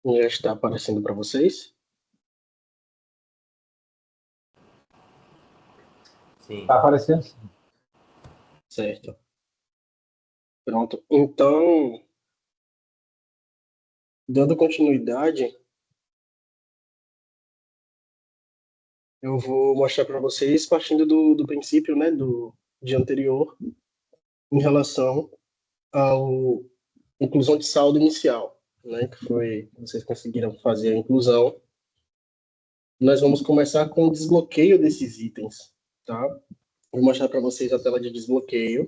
Já está aparecendo para vocês? Sim. Tá aparecendo sim. Certo. Pronto. Então, dando continuidade, eu vou mostrar para vocês partindo do princípio, né, do dia anterior, em relação ao inclusão de saldo inicial, né, que foi, vocês conseguiram fazer a inclusão. Nós vamos começar com o desbloqueio desses itens, tá? Vou mostrar para vocês a tela de desbloqueio,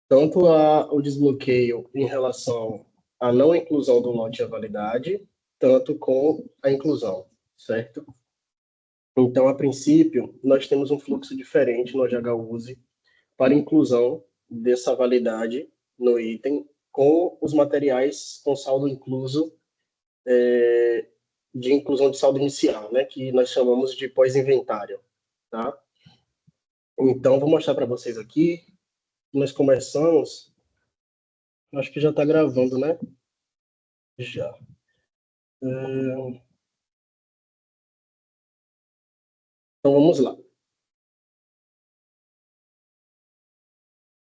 tanto o desbloqueio em relação à não inclusão do lote e a validade, tanto com a inclusão, certo? Então, a princípio, nós temos um fluxo diferente no HUSE para inclusão dessa validade no item com os materiais com saldo incluso, de inclusão de saldo inicial, né, que nós chamamos de pós-inventário, tá? Então, vou mostrar para vocês aqui. Nós começamos, acho que já está gravando, né? Já. Então, vamos lá.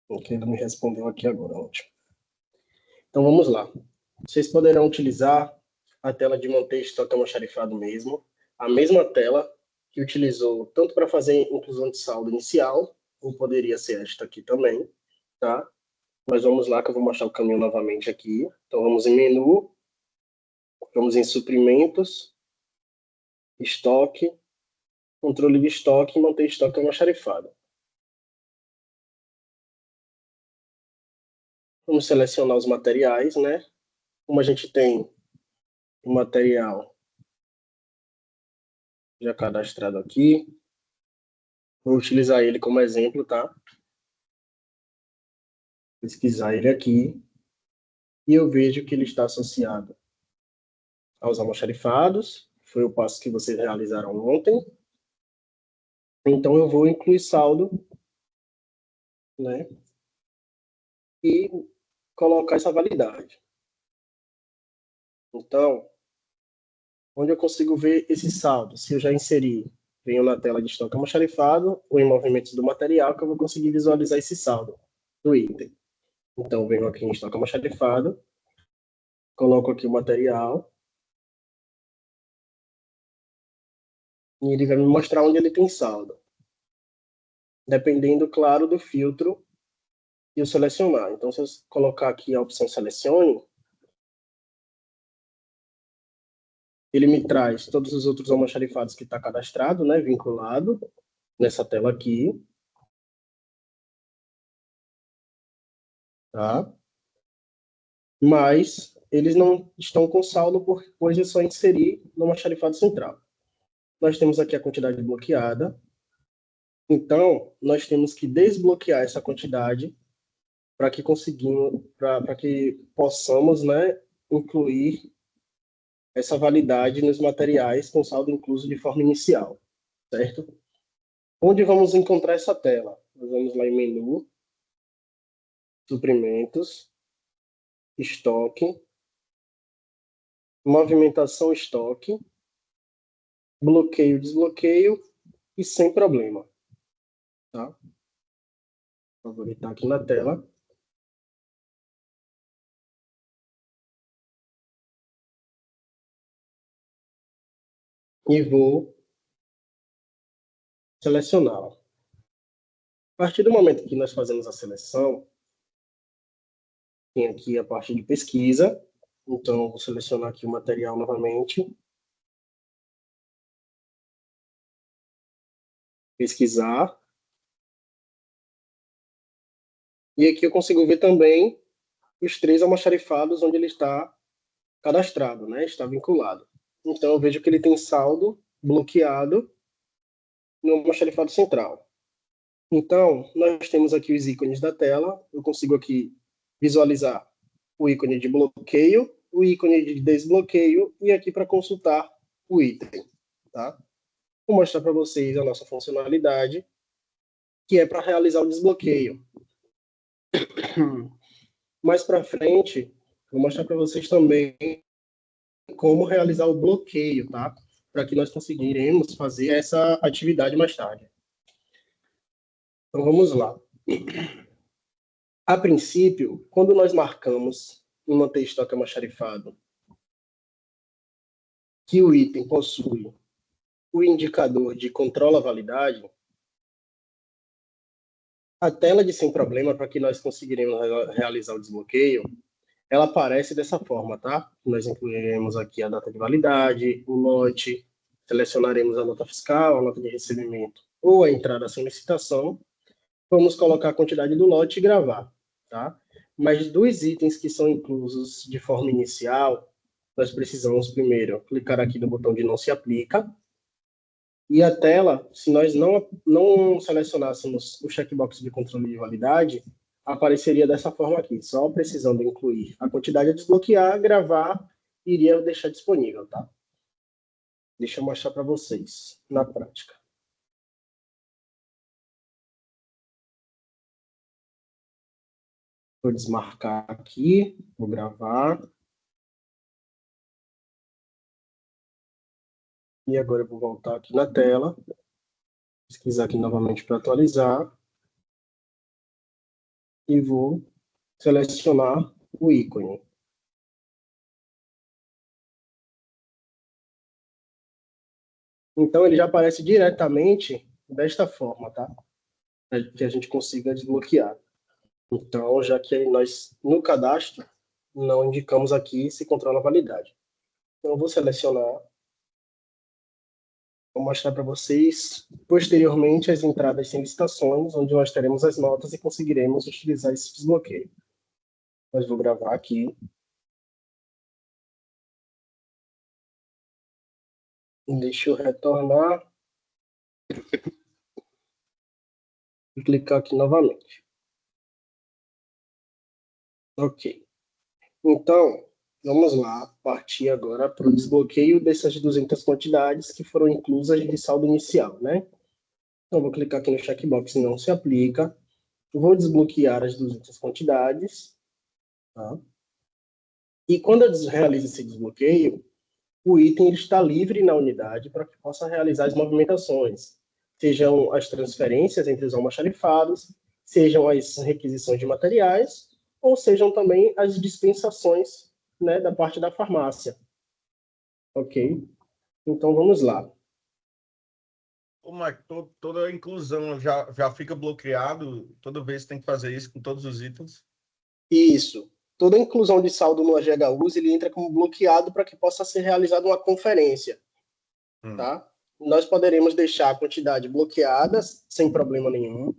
Ok, ele me respondeu aqui agora, ótimo. Então, vamos lá. Vocês poderão utilizar a tela de manter estoque almoxarifado mesmo, a mesma tela que utilizou tanto para fazer inclusão de saldo inicial, ou poderia ser esta aqui também, tá? Mas vamos lá que eu vou mostrar o caminho novamente aqui. Então, vamos em menu, vamos em suprimentos, estoque, controle de estoque e manter estoque almoxarifado. Vamos selecionar os materiais, né? Como a gente tem o material já cadastrado aqui, vou utilizar ele como exemplo, tá? Pesquisar ele aqui e eu vejo que ele está associado aos almoxarifados, foi o passo que vocês realizaram ontem. Então eu vou incluir saldo, né? E colocar essa validade. Então, onde eu consigo ver esse saldo? Se eu já inseri, venho na tela de estoque almoxarifado ou em movimentos do material, que eu vou conseguir visualizar esse saldo do item. Então, venho aqui em estoque almoxarifado, coloco aqui o material, e ele vai me mostrar onde ele tem saldo. Dependendo, claro, do filtro que eu selecionar. Então, se eu colocar aqui a opção selecione, ele me traz todos os outros almoxarifados que está cadastrado, né, vinculado, nessa tela aqui. Tá? Mas eles não estão com saldo, pois eu só inseri no almoxarifado central. Nós temos aqui a quantidade bloqueada. Então, nós temos que desbloquear essa quantidade para que para que possamos, né, incluir essa validade nos materiais com saldo incluso de forma inicial, certo? Onde vamos encontrar essa tela? Nós vamos lá em menu, suprimentos, estoque, movimentação estoque, bloqueio, desbloqueio e sem problema, tá? Favoritar aqui na tela. E vou selecioná-la. A partir do momento que nós fazemos a seleção, tem aqui a parte de pesquisa. Então, vou selecionar aqui o material novamente. Pesquisar. E aqui eu consigo ver também os 3 almoxarifados onde ele está cadastrado, né? Está vinculado. Então, eu vejo que ele tem saldo bloqueado no almoxarifado central. Então, nós temos aqui os ícones da tela. Eu consigo aqui visualizar o ícone de bloqueio, o ícone de desbloqueio e aqui para consultar o item. Tá? Vou mostrar para vocês a nossa funcionalidade, que é para realizar o desbloqueio. Mais para frente, vou mostrar para vocês também como realizar o bloqueio, tá? Para que nós conseguiremos fazer essa atividade mais tarde. Então, vamos lá. A princípio, quando nós marcamos em manter estoque almoxarifado que o item possui o indicador de controla validade, a tela de sem problema para que nós conseguiremos realizar o desbloqueio, ela aparece dessa forma, tá? Nós incluiremos aqui a data de validade, o lote, selecionaremos a nota fiscal, a nota de recebimento ou a entrada sem licitação, vamos colocar a quantidade do lote e gravar, tá? Mas dos itens que são inclusos de forma inicial, nós precisamos primeiro clicar aqui no botão de não se aplica, e a tela, se nós não selecionássemos o checkbox de controle de validade, apareceria dessa forma aqui, só precisando incluir a quantidade a desbloquear, gravar, iria deixar disponível, tá? Deixa eu mostrar para vocês na prática. Vou desmarcar aqui, vou gravar. E agora eu vou voltar aqui na tela, pesquisar aqui novamente para atualizar e vou selecionar o ícone. Então ele já aparece diretamente desta forma, tá? Que a gente consiga desbloquear. Então, já que nós no cadastro não indicamos aqui se controla a validade. Então eu vou selecionar, vou mostrar para vocês posteriormente as entradas sem licitações, onde nós teremos as notas e conseguiremos utilizar esse desbloqueio. Mas vou gravar aqui. Deixa eu retornar e clicar aqui novamente. Ok. Então, vamos lá, partir agora para o desbloqueio dessas 200 quantidades que foram inclusas de saldo inicial, né? Então, vou clicar aqui no checkbox não se aplica. Vou desbloquear as 200 quantidades, tá? E quando eu realizo esse desbloqueio, o item está livre na unidade para que possa realizar as movimentações, sejam as transferências entre os almoxarifados, sejam as requisições de materiais, ou sejam também as dispensações, né, da parte da farmácia. Ok? Então vamos lá. Ô, Mike, toda a inclusão já fica bloqueado, toda vez tem que fazer isso com todos os itens? Isso. Toda inclusão de saldo no AGHUS, ele entra como bloqueado para que possa ser realizada uma conferência. Tá? Nós poderemos deixar a quantidade bloqueada sem problema nenhum,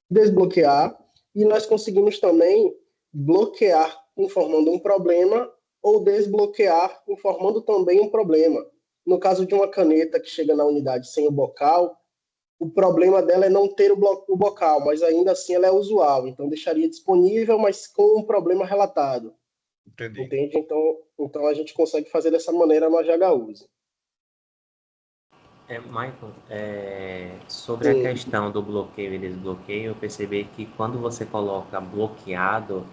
desbloquear, e nós conseguimos também bloquear informando um problema ou desbloquear informando também um problema. No caso de uma caneta que chega na unidade sem o bocal, o problema dela é não ter o bocal, mas ainda assim ela é usual, então deixaria disponível, mas com um problema relatado. Entendi. Entende? Então a gente consegue fazer dessa maneira no AGHUS. Michael, sobre a questão do bloqueio e desbloqueio, eu percebi que quando você coloca bloqueado,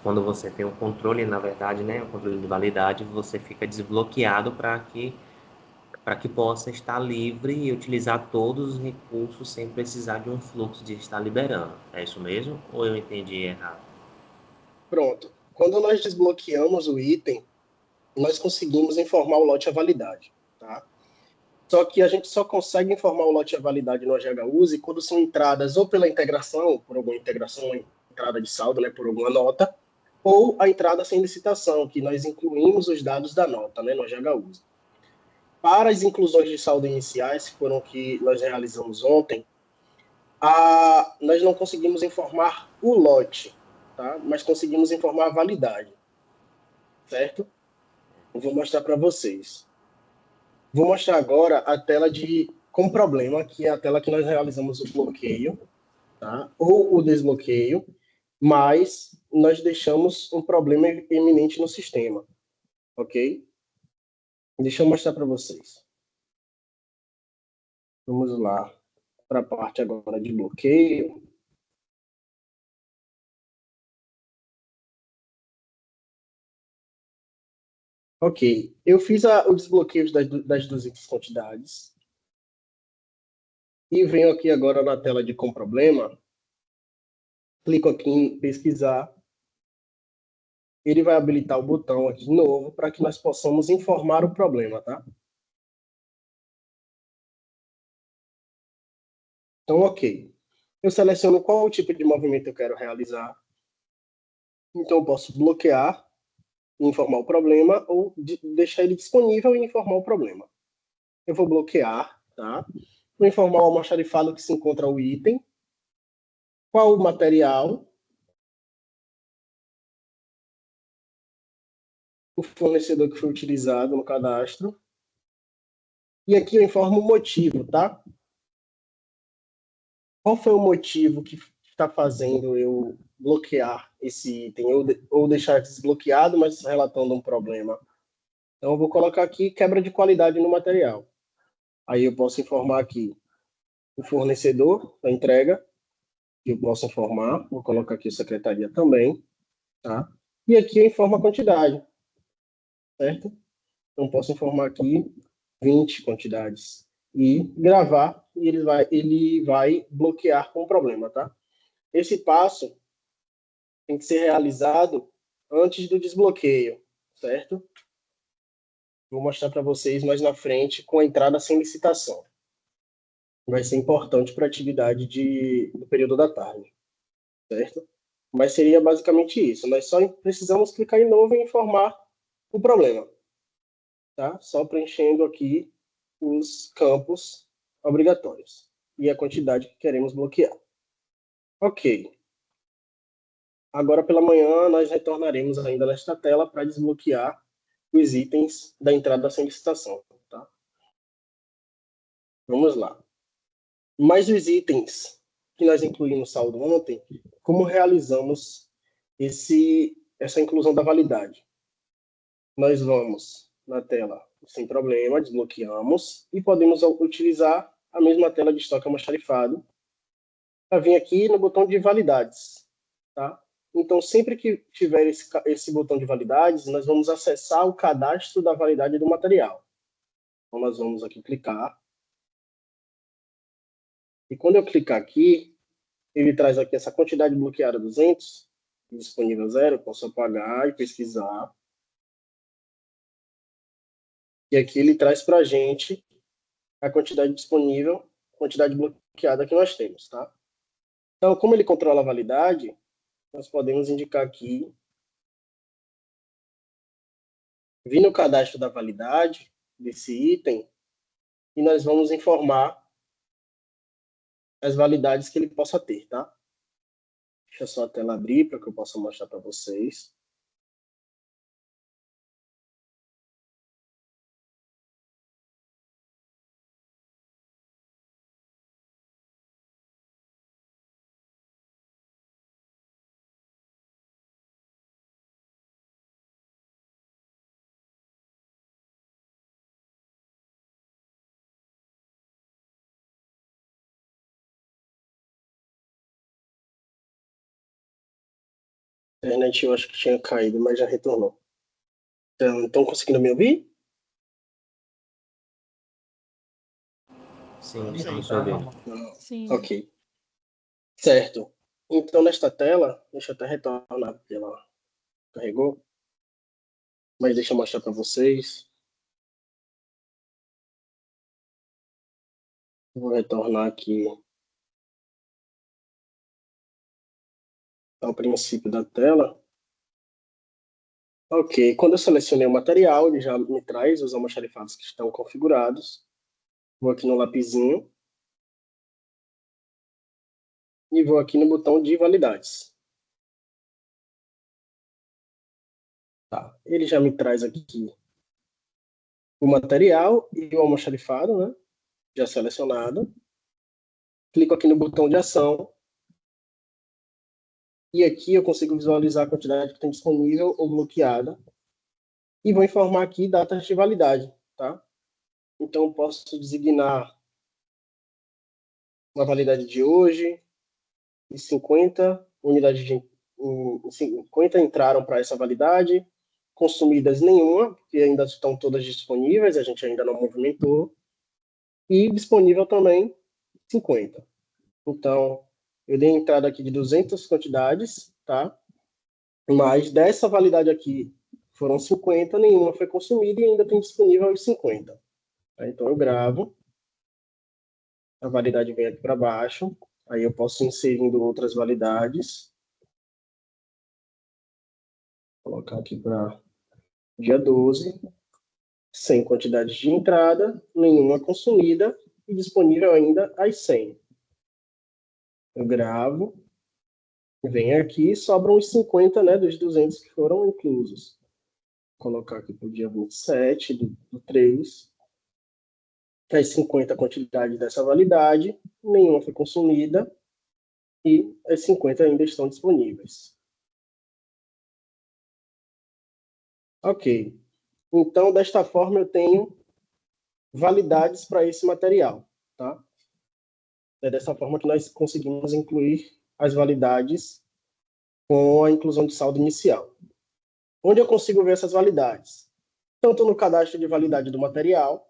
quando você tem o controle, na verdade, né, o controle de validade, você fica desbloqueado para que possa estar livre e utilizar todos os recursos sem precisar de um fluxo de estar liberando. É isso mesmo? Ou eu entendi errado? Pronto. Quando nós desbloqueamos o item, nós conseguimos informar o lote à validade, tá? Só que a gente só consegue informar o lote à validade no AGHUS quando são entradas ou pela integração, por alguma integração, entrada de saldo, né, por alguma nota, ou a entrada sem licitação, que nós incluímos os dados da nota, né, no AGHUS. Para as inclusões de saldo iniciais, que foram que nós realizamos ontem, nós não conseguimos informar o lote, tá? Mas conseguimos informar a validade, certo? Eu vou mostrar para vocês. Vou mostrar agora a tela com problema, que é a tela que nós realizamos o bloqueio, tá? Ou o desbloqueio, mas nós deixamos um problema eminente no sistema, ok? Deixa eu mostrar para vocês. Vamos lá para a parte agora de bloqueio. Ok, eu fiz o desbloqueio das 200 quantidades e venho aqui agora na tela de com problema, clico aqui em pesquisar, ele vai habilitar o botão aqui de novo para que nós possamos informar o problema, tá? Então, ok. Eu seleciono qual o tipo de movimento eu quero realizar. Então, eu posso bloquear e informar o problema ou deixar ele disponível e informar o problema. Eu vou bloquear, tá? Vou informar o almoxarifado que se encontra o item, qual o material, o fornecedor que foi utilizado no cadastro. E aqui eu informo o motivo, tá? Qual foi o motivo que está fazendo eu bloquear esse item ou deixar desbloqueado, mas relatando um problema? Então, eu vou colocar aqui quebra de qualidade no material. Aí eu posso informar aqui o fornecedor da entrega, que eu posso informar, vou colocar aqui a secretaria também, tá? E aqui eu informo a quantidade, certo? Então, posso informar aqui 20 quantidades e gravar, e ele vai bloquear com o problema, tá? Esse passo tem que ser realizado antes do desbloqueio, certo? Vou mostrar para vocês mais na frente com a entrada sem licitação. Vai ser importante para a atividade do período da tarde, certo? Mas seria basicamente isso. Nós só precisamos clicar em novo e informar o problema, tá? Só preenchendo aqui os campos obrigatórios e a quantidade que queremos bloquear. Ok. Agora pela manhã nós retornaremos ainda nesta tela para desbloquear os itens da entrada sem licitação, tá? Vamos lá. Mais os itens que nós incluímos no saldo ontem, como realizamos essa inclusão da validade? Nós vamos na tela sem problema, desbloqueamos e podemos utilizar a mesma tela de estoque almoxarifado para vir aqui no botão de validades, tá? Então, sempre que tiver esse botão de validades, nós vamos acessar o cadastro da validade do material. Então, nós vamos aqui clicar. E quando eu clicar aqui, ele traz aqui essa quantidade bloqueada 200, disponível 0, eu posso apagar e pesquisar. E aqui ele traz para a gente a quantidade disponível, quantidade bloqueada que nós temos, tá? Então, como ele controla a validade, nós podemos indicar aqui, vir no cadastro da validade desse item, e nós vamos informar as validades que ele possa ter, tá? Deixa só a tela abrir para que eu possa mostrar para vocês. A internet eu acho que tinha caído, mas já retornou. Então, estão conseguindo me ouvir? Sim, Sim, estamos te tá ouvindo. normal. Não. Sim. Ok. Certo. Então, nesta tela, deixa eu até retornar, porque ela carregou. Mas deixa eu mostrar para vocês. Vou retornar aqui ao princípio da tela. Ok, quando eu selecionei o material, ele já me traz os almoxarifados que estão configurados. Vou aqui no lapisinho e vou aqui no botão de validades. Tá. Ele já me traz aqui o material e o almoxarifado, né? Já selecionado. Clico aqui no botão de ação e aqui eu consigo visualizar a quantidade que tem disponível ou bloqueada e vou informar aqui datas de validade, tá? Então eu posso designar uma validade de hoje e 50 unidades 50 entraram para essa validade, consumidas nenhuma, porque ainda estão todas disponíveis, a gente ainda não movimentou, e disponível também 50. Então, eu dei entrada aqui de 200 quantidades, tá? Mas dessa validade aqui foram 50, nenhuma foi consumida e ainda tem disponível os 50. Tá? Então, eu gravo, a validade vem aqui para baixo, aí eu posso ir inserindo outras validades. Vou colocar aqui para dia 12, sem quantidades de entrada, nenhuma consumida e disponível ainda as 100. Eu gravo, vem aqui, sobram os 50, né, dos 200 que foram inclusos. Vou colocar aqui para o dia 27 do 3, as 50 quantidades dessa validade, nenhuma foi consumida e as 50 ainda estão disponíveis. Ok. Então, desta forma, eu tenho validades para esse material, tá? É dessa forma que nós conseguimos incluir as validades com a inclusão de saldo inicial. Onde eu consigo ver essas validades? Tanto no cadastro de validade do material,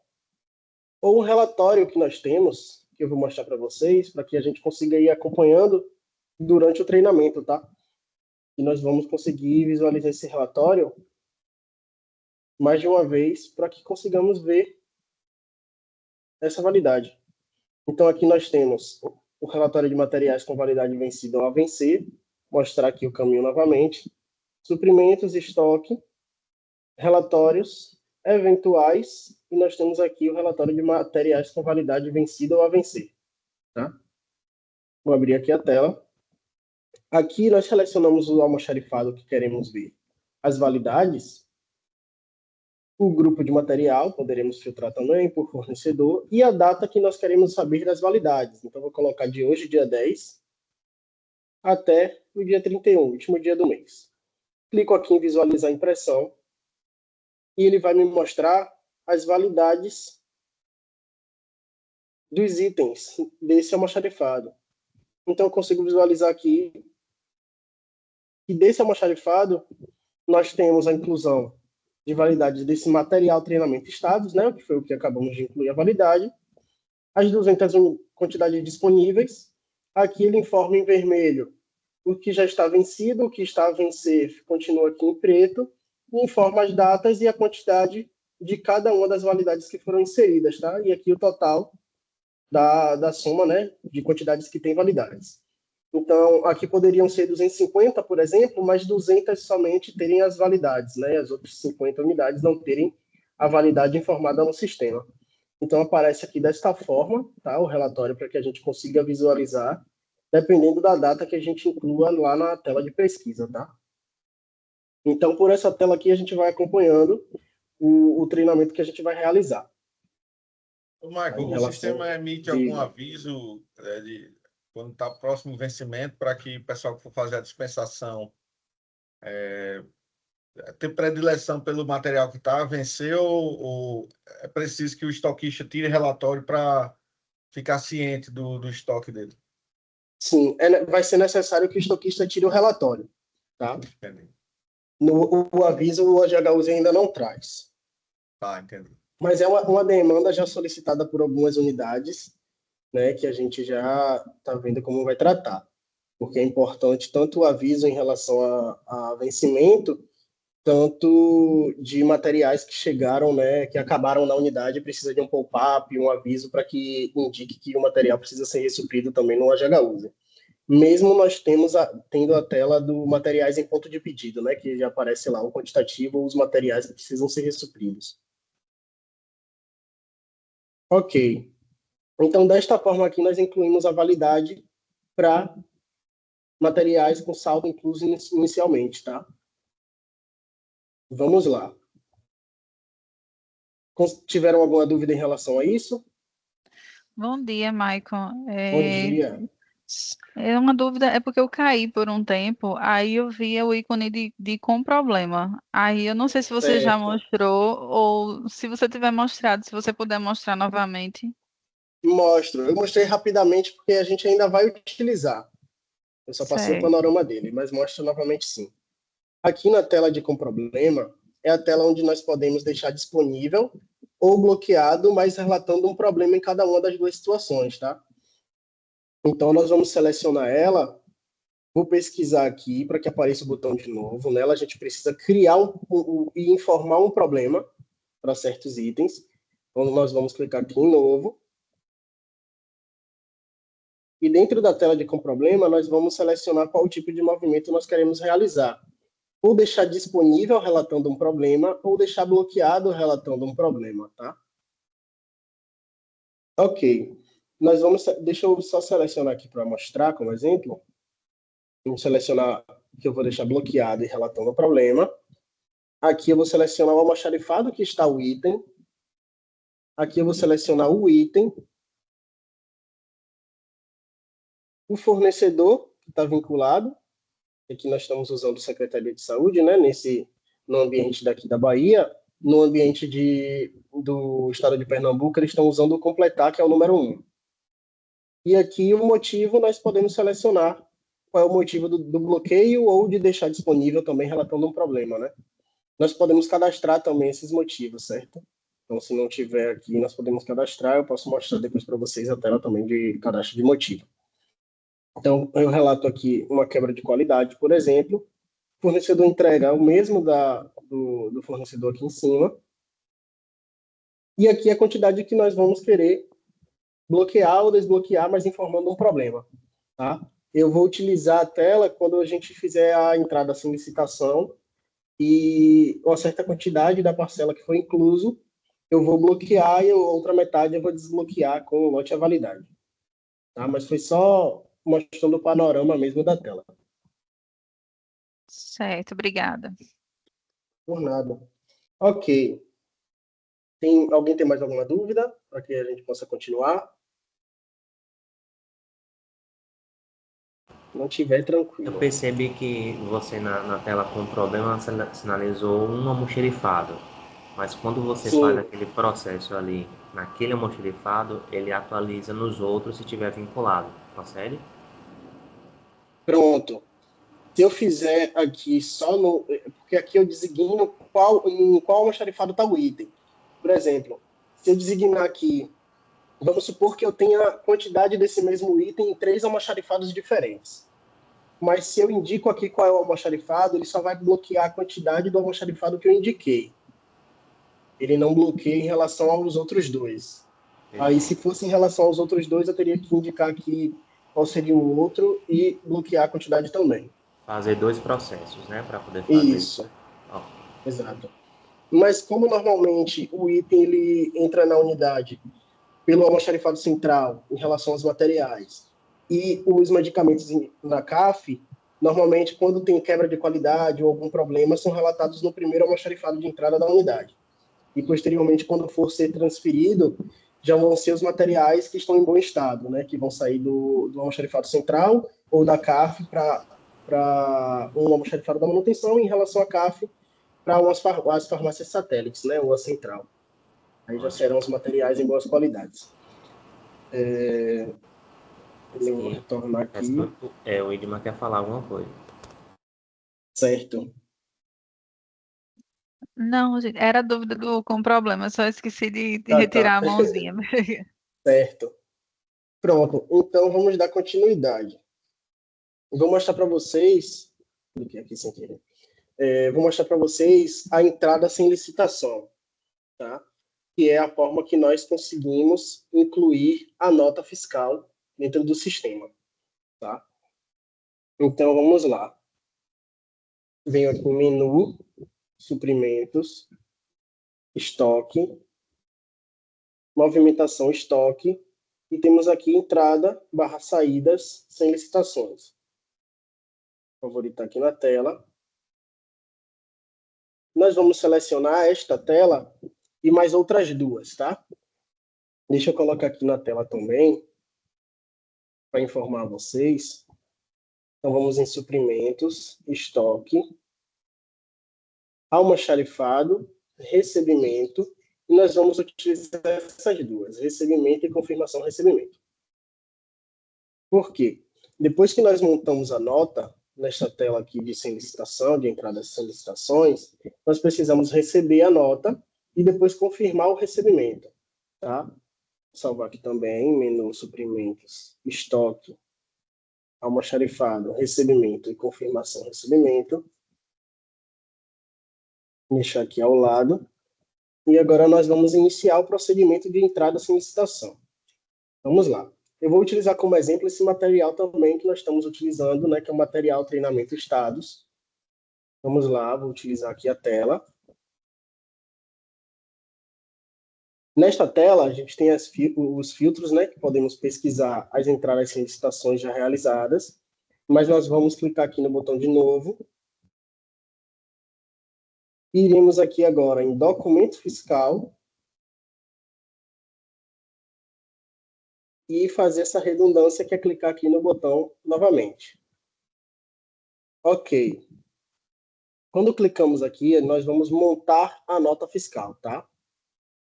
ou o relatório que nós temos, que eu vou mostrar para vocês, para que a gente consiga ir acompanhando durante o treinamento, tá? E nós vamos conseguir visualizar esse relatório mais de uma vez, para que consigamos ver essa validade. Então, aqui nós temos o relatório de materiais com validade vencida ou a vencer, mostrar aqui o caminho novamente, suprimentos, estoque, relatórios eventuais, e nós temos aqui o relatório de materiais com validade vencida ou a vencer. Tá? Vou abrir aqui a tela. Aqui nós selecionamos o almoxarifado que queremos ver. As validades, o grupo de material, poderemos filtrar também por fornecedor, e a data que nós queremos saber das validades. Então, vou colocar de hoje, dia 10, até o dia 31, último dia do mês. Clico aqui em visualizar a impressão, e ele vai me mostrar as validades dos itens desse almoxarifado. Então, eu consigo visualizar aqui que desse almoxarifado nós temos a inclusão de validade desse material treinamento estados, né, que foi o que acabamos de incluir a validade, as 200 quantidades disponíveis. Aqui ele informa em vermelho o que já está vencido, o que está a vencer continua aqui em preto, e informa as datas e a quantidade de cada uma das validades que foram inseridas, tá? E aqui o total da soma, né, de quantidades que tem validades. Então, aqui poderiam ser 250, por exemplo, mas 200 somente terem as validades, né? As outras 50 unidades não terem a validade informada no sistema. Então, aparece aqui desta forma, tá? O relatório para que a gente consiga visualizar, dependendo da data que a gente inclua lá na tela de pesquisa, tá? Então, por essa tela aqui, a gente vai acompanhando o treinamento que a gente vai realizar. Michael, o sistema emite algum aviso de quando está próximo do vencimento para que o pessoal que for fazer a dispensação ter predileção pelo material que está a vencer, ou é preciso que o estoquista tire relatório para ficar ciente do estoque dele? Sim, vai ser necessário que o estoquista tire o relatório, tá? Entendi. O aviso o AGHUZ ainda não traz. Tá, entendi. Mas é uma demanda já solicitada por algumas unidades, né, que a gente já está vendo como vai tratar. Porque é importante tanto o aviso em relação a vencimento, tanto de materiais que chegaram, né, que acabaram na unidade, precisa de um pop-up, um aviso para que indique que o material precisa ser ressuprido também no AGHUZ. Mesmo nós tendo a tela do materiais em ponto de pedido, né, que já aparece lá o quantitativo, os materiais que precisam ser ressupridos. Ok. Então, desta forma aqui, nós incluímos a validade para materiais com saldo incluso inicialmente, tá? Vamos lá. Tiveram alguma dúvida em relação a isso? Bom dia, Maicon. Bom dia. É uma dúvida, é porque eu caí por um tempo, aí eu via o ícone de com problema. Aí eu não sei se você já Certo. mostrou, ou se você tiver mostrado, se você puder mostrar novamente. Mostro. Eu mostrei rapidamente porque a gente ainda vai utilizar. Eu só passei o Certo. panorama dele, mas mostro novamente sim. Aqui na tela de com problema, é a tela onde nós podemos deixar disponível ou bloqueado, mas relatando um problema em cada uma das duas situações, tá? Então, nós vamos selecionar ela. Vou pesquisar aqui para que apareça o botão de novo. Nela, a gente precisa criar e informar um problema para certos itens. Então, nós vamos clicar aqui em novo. E dentro da tela de com problema, nós vamos selecionar qual tipo de movimento nós queremos realizar. Ou deixar disponível relatando um problema, ou deixar bloqueado relatando um problema, tá? Ok. Deixa eu só selecionar aqui para mostrar como exemplo. Vamos selecionar que eu vou deixar bloqueado e relatando o problema. Aqui eu vou selecionar o almoxarifado que está o item. Aqui eu vou selecionar o item. O fornecedor que está vinculado. Aqui nós estamos usando Secretaria de Saúde, né? No ambiente daqui da Bahia. No ambiente do estado de Pernambuco, eles estão usando o completar, que é o número 1. E aqui o motivo nós podemos selecionar qual é o motivo do bloqueio ou de deixar disponível também relatando um problema, né? Nós podemos cadastrar também esses motivos, certo? Então, se não tiver aqui, nós podemos cadastrar. Eu posso mostrar depois para vocês a tela também de cadastro de motivo. Então, eu relato aqui uma quebra de qualidade, por exemplo. O fornecedor entrega o mesmo do fornecedor aqui em cima. E aqui a quantidade que nós vamos querer bloquear ou desbloquear, mas informando um problema, tá? Eu vou utilizar a tela quando a gente fizer a entrada sem licitação e uma certa quantidade da parcela que foi incluso, eu vou bloquear e a outra metade eu vou desbloquear com o lote à validade. Tá? Mas foi só mostrando o panorama mesmo da tela. Certo, obrigada. Por nada. Ok. Alguém tem mais alguma dúvida para que a gente possa continuar? Não tiver, tranquilo. Eu percebi que você na tela com problema sinalizou um almoxerifado, mas quando você Sim. faz aquele processo ali, naquele almoxerifado, ele atualiza nos outros se tiver vinculado, procede? Pronto. Se eu fizer aqui só no... Porque aqui eu designo em qual almoxarifado está o item. Por exemplo, se eu designar aqui, vamos supor que eu tenha a quantidade desse mesmo item em 3 almoxarifados diferentes. Mas se eu indico aqui qual é o almoxarifado, ele só vai bloquear a quantidade do almoxarifado que eu indiquei. Ele não bloqueia em relação aos outros dois. Aí, se fosse em relação aos outros dois, eu teria que indicar aqui qual seria o outro e bloquear a quantidade também. Fazer 2 processos, né, para poder fazer Isso. Exato. Mas como normalmente o item ele entra na unidade pelo almoxarifado central em relação aos materiais e os medicamentos na CAF, normalmente quando tem quebra de qualidade ou algum problema, são relatados no primeiro almoxarifado de entrada da unidade. E posteriormente, quando for ser transferido, já vão ser os materiais que estão em bom estado, né, que vão sair do almoxarifado central ou da CAF para um almoxarifado da manutenção, e em relação à CAF, para as farmácias satélites, né, ou a central. Aí já serão os materiais em boas qualidades. Eu vou retornar aqui. O Idmar quer falar alguma coisa. Certo. Não, gente, era dúvida com problema, só esqueci de Tá. retirar a mãozinha. Certo. Pronto, então vamos dar continuidade. Vou mostrar para vocês... Aqui sem querer. Vou mostrar para vocês a entrada sem licitação, tá? Que é a forma que nós conseguimos incluir a nota fiscal dentro do sistema, tá? Então, vamos lá. Venho aqui no menu, suprimentos, estoque, movimentação estoque, e temos aqui entrada / saídas sem licitações. Vou favoritar aqui na tela. Nós vamos selecionar esta tela e mais outras duas, tá? Deixa eu colocar aqui na tela também, para informar vocês. Então, vamos em suprimentos, estoque, almoxarifado, recebimento, e nós vamos utilizar essas duas, recebimento e confirmação recebimento. Por quê? Depois que nós montamos a nota, nesta tela aqui de sem licitação, de entrada sem licitações, nós precisamos receber a nota e depois confirmar o recebimento, tá? Vou salvar aqui também, menu suprimentos, estoque, almoxarifado, recebimento e confirmação recebimento. Deixar aqui ao lado. E agora nós vamos iniciar o procedimento de entrada sem licitação. Vamos lá. Eu vou utilizar como exemplo esse material também que nós estamos utilizando, né, que é o material Treinamento Estados. Vamos lá, vou utilizar aqui a tela. Nesta tela, a gente tem os filtros, né, que podemos pesquisar as entradas sem licitações já realizadas, mas nós vamos clicar aqui no botão de novo. E iremos aqui agora em Documento Fiscal e fazer essa redundância que é clicar aqui no botão novamente. Ok. Quando clicamos aqui, nós vamos montar a nota fiscal, tá?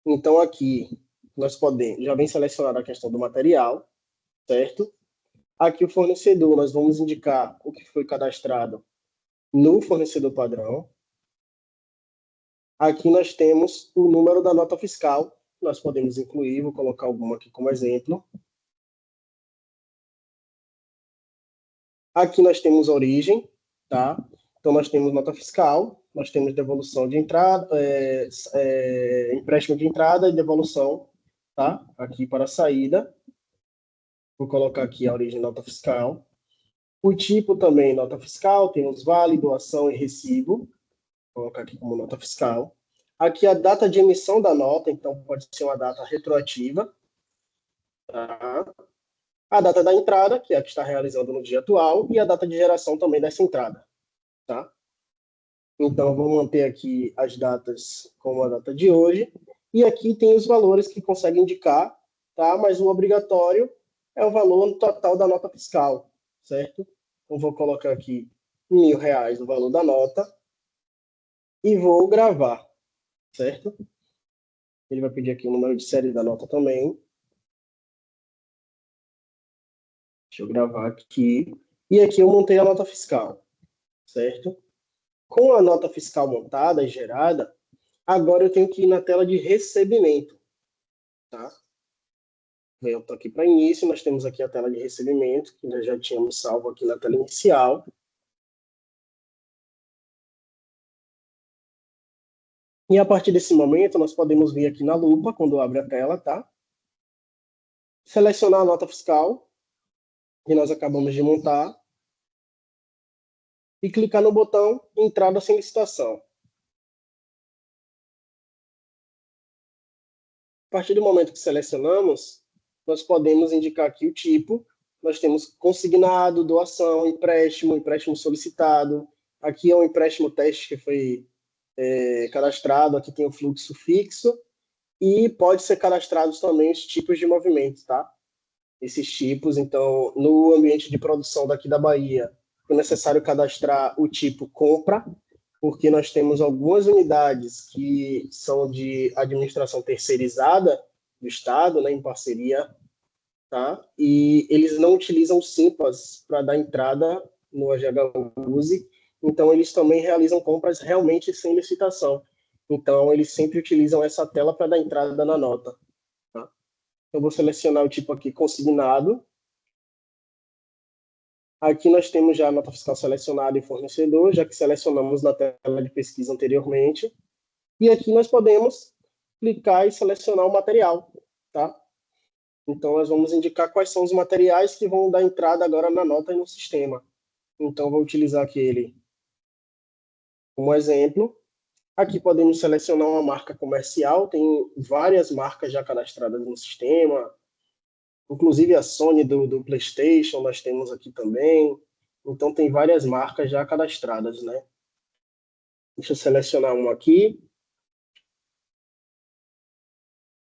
Então, aqui, nós podemos... Já vem selecionada a questão do material, certo? Aqui, o fornecedor, nós vamos indicar o que foi cadastrado no fornecedor padrão. Aqui, nós temos o número da nota fiscal. Nós podemos incluir, vou colocar alguma aqui como exemplo. Aqui, nós temos a origem, tá? Então, nós temos nota fiscal, nós temos devolução de entrada, empréstimo de entrada e devolução, tá? Aqui para a saída. Vou colocar aqui a origem nota fiscal. O tipo também nota fiscal, temos vale, doação e recibo. Vou colocar aqui como nota fiscal. Aqui a data de emissão da nota, então pode ser uma data retroativa. Tá? A data da entrada, que é a que está realizando no dia atual, e a data de geração também dessa entrada. Tá? Então, vou manter aqui as datas como a data de hoje. E aqui tem os valores que consegue indicar, tá? Mas o obrigatório é o valor total da nota fiscal, certo? Então, vou colocar aqui R$1.000 o valor da nota e vou gravar, certo? Ele vai pedir aqui o número de série da nota também. Deixa eu gravar aqui. E aqui eu montei a nota fiscal, certo? Com a nota fiscal montada e gerada, agora eu tenho que ir na tela de recebimento, tá? Eu estou aqui para início, nós temos aqui a tela de recebimento, que nós já tínhamos salvo aqui na tela inicial. E a partir desse momento, nós podemos vir aqui na lupa, quando abre a tela, tá? Selecionar a nota fiscal, que nós acabamos de montar, e clicar no botão Entrada sem licitação. A partir do momento que selecionamos, nós podemos indicar aqui o tipo. Nós temos consignado, doação, empréstimo, empréstimo solicitado. Aqui é um empréstimo teste que foi cadastrado. Aqui tem o fluxo fixo. E pode ser cadastrados também os tipos de movimentos, tá? Esses tipos, então, no ambiente de produção daqui da Bahia, é necessário cadastrar o tipo compra, porque nós temos algumas unidades que são de administração terceirizada do Estado, né, em parceria, tá? E eles não utilizam o Simpas para dar entrada no AGHUSE, então eles também realizam compras realmente sem licitação. Então, eles sempre utilizam essa tela para dar entrada na nota. Tá? Eu vou selecionar o tipo aqui, consignado. Aqui nós temos já a nota fiscal selecionada e fornecedor, já que selecionamos na tela de pesquisa anteriormente. E aqui nós podemos clicar e selecionar o material. Tá? Então, nós vamos indicar quais são os materiais que vão dar entrada agora na nota e no sistema. Então, vou utilizar aquele como exemplo. Aqui podemos selecionar uma marca comercial, tem várias marcas já cadastradas no sistema, inclusive a Sony do PlayStation nós temos aqui também, então tem várias marcas já cadastradas, né? Deixa eu selecionar uma aqui.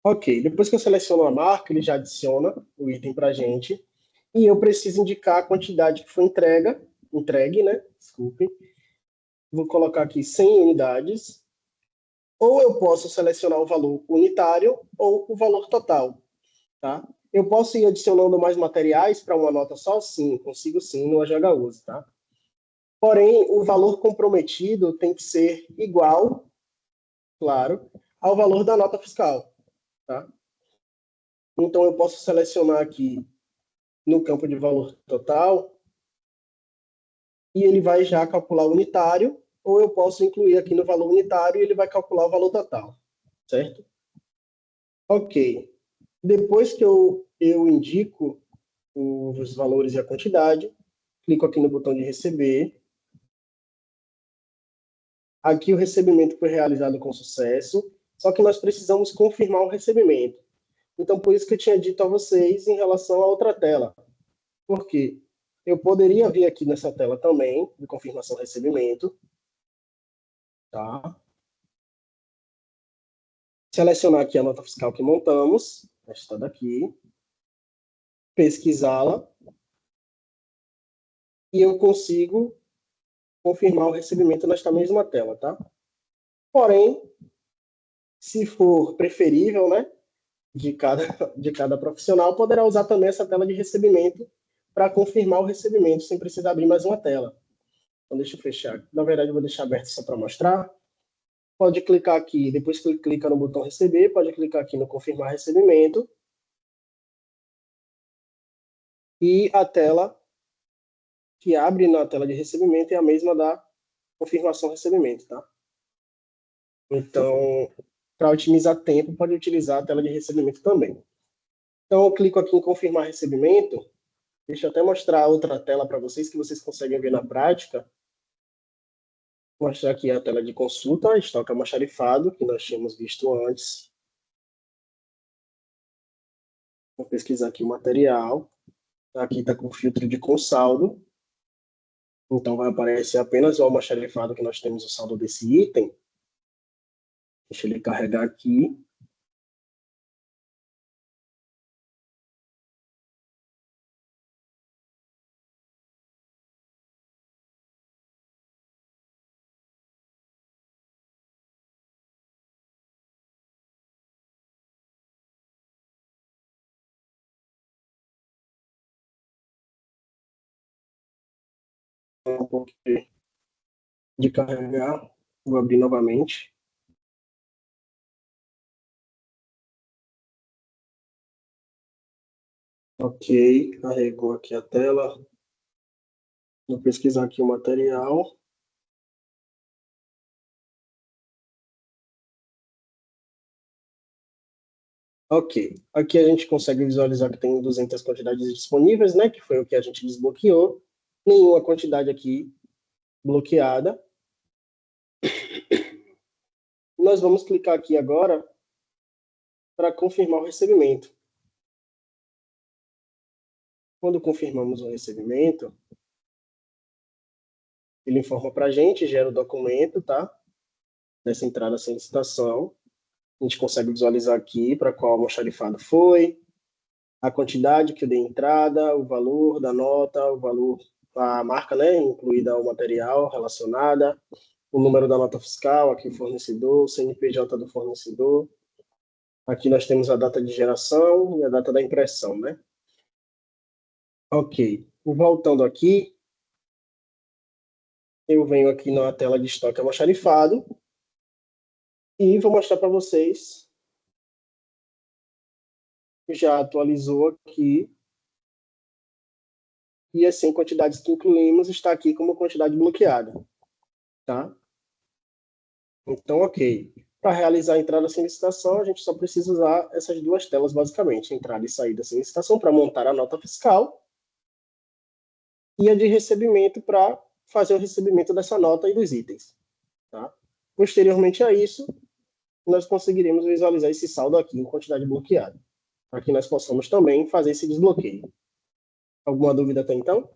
Ok, depois que eu seleciono a marca, ele já adiciona o item para a gente, e eu preciso indicar a quantidade que foi entregue, né? Desculpe. Vou colocar aqui 100 unidades. Ou eu posso selecionar o valor unitário ou o valor total, tá? Eu posso ir adicionando mais materiais para uma nota só? Sim, consigo sim no AGHUSE, tá? Porém, o valor comprometido tem que ser igual, claro, ao valor da nota fiscal, tá? Então, eu posso selecionar aqui no campo de valor total e ele vai já calcular o unitário, ou eu posso incluir aqui no valor unitário e ele vai calcular o valor total, certo? Ok. Depois que eu indico os valores e a quantidade, clico aqui no botão de receber. Aqui o recebimento foi realizado com sucesso, só que nós precisamos confirmar o recebimento. Então, por isso que eu tinha dito a vocês em relação à outra tela. Por quê? Eu poderia vir aqui nessa tela também, de confirmação de recebimento. Tá? Selecionar aqui a nota fiscal que montamos, esta daqui. Pesquisá-la. E eu consigo confirmar o recebimento nesta mesma tela, tá? Porém, se for preferível, né, de cada profissional, poderá usar também essa tela de recebimento para confirmar o recebimento, sem precisar abrir mais uma tela. Então, deixa eu fechar. Na verdade, eu vou deixar aberto só para mostrar. Pode clicar aqui, depois que clica no botão receber, pode clicar aqui no confirmar recebimento. E a tela que abre na tela de recebimento é a mesma da confirmação recebimento, tá? Então, para otimizar tempo, pode utilizar a tela de recebimento também. Então, eu clico aqui em confirmar recebimento. Deixa eu até mostrar outra tela para vocês, que vocês conseguem ver na prática. Vou mostrar aqui a tela de consulta, estoque almoxarifado, que nós tínhamos visto antes. Vou pesquisar aqui o material. Aqui está com filtro de consaldo. Então, vai aparecer apenas o almoxarifado que nós temos o saldo desse item. Deixa ele carregar aqui. Um pouco de carregar. Vou abrir novamente. Ok, carregou aqui a tela. Vou pesquisar aqui o material. Ok, aqui a gente consegue visualizar que tem 200 quantidades disponíveis, né? Que foi o que a gente desbloqueou. Nenhuma quantidade aqui bloqueada. Nós vamos clicar aqui agora para confirmar o recebimento. Quando confirmamos o recebimento, ele informa para a gente, gera o documento, tá? Dessa entrada sem licitação. A gente consegue visualizar aqui para qual almoxarifado foi, a quantidade que eu dei entrada, o valor da nota, o valor, a marca, né, incluída ao material relacionada, o número da nota fiscal, aqui o fornecedor, o CNPJ do fornecedor. Aqui nós temos a data de geração e a data da impressão, né? Ok. Voltando aqui, eu venho aqui na tela de estoque almoxarifado e vou mostrar para vocês. Já atualizou aqui. E assim, quantidades que incluímos está aqui como quantidade bloqueada. Tá? Então, ok. Para realizar a entrada sem licitação, a gente só precisa usar essas duas telas, basicamente. Entrada e saída sem licitação para montar a nota fiscal e a de recebimento para fazer o recebimento dessa nota e dos itens. Tá? Posteriormente a isso, nós conseguiremos visualizar esse saldo aqui em quantidade bloqueada, para que nós possamos também fazer esse desbloqueio. Alguma dúvida até então?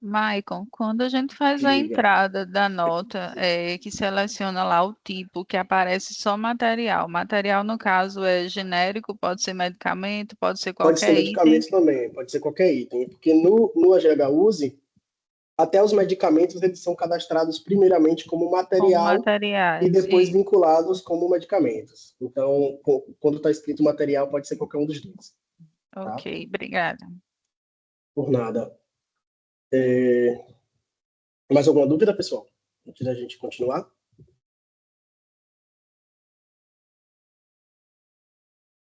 Maicon, quando a gente faz a Diga. entrada da nota, que seleciona lá o tipo, que aparece só material. Material, no caso, é genérico, pode ser medicamento, pode ser Pode ser qualquer item. medicamentos também, pode ser qualquer item, porque no AGHUSE, até os medicamentos eles são cadastrados primeiramente como Como material e materiais. depois vinculados como medicamentos. Então, quando está escrito material, pode ser qualquer um dos dois. Tá? Ok, obrigada. Por nada. Mais alguma dúvida, pessoal? Antes da gente continuar?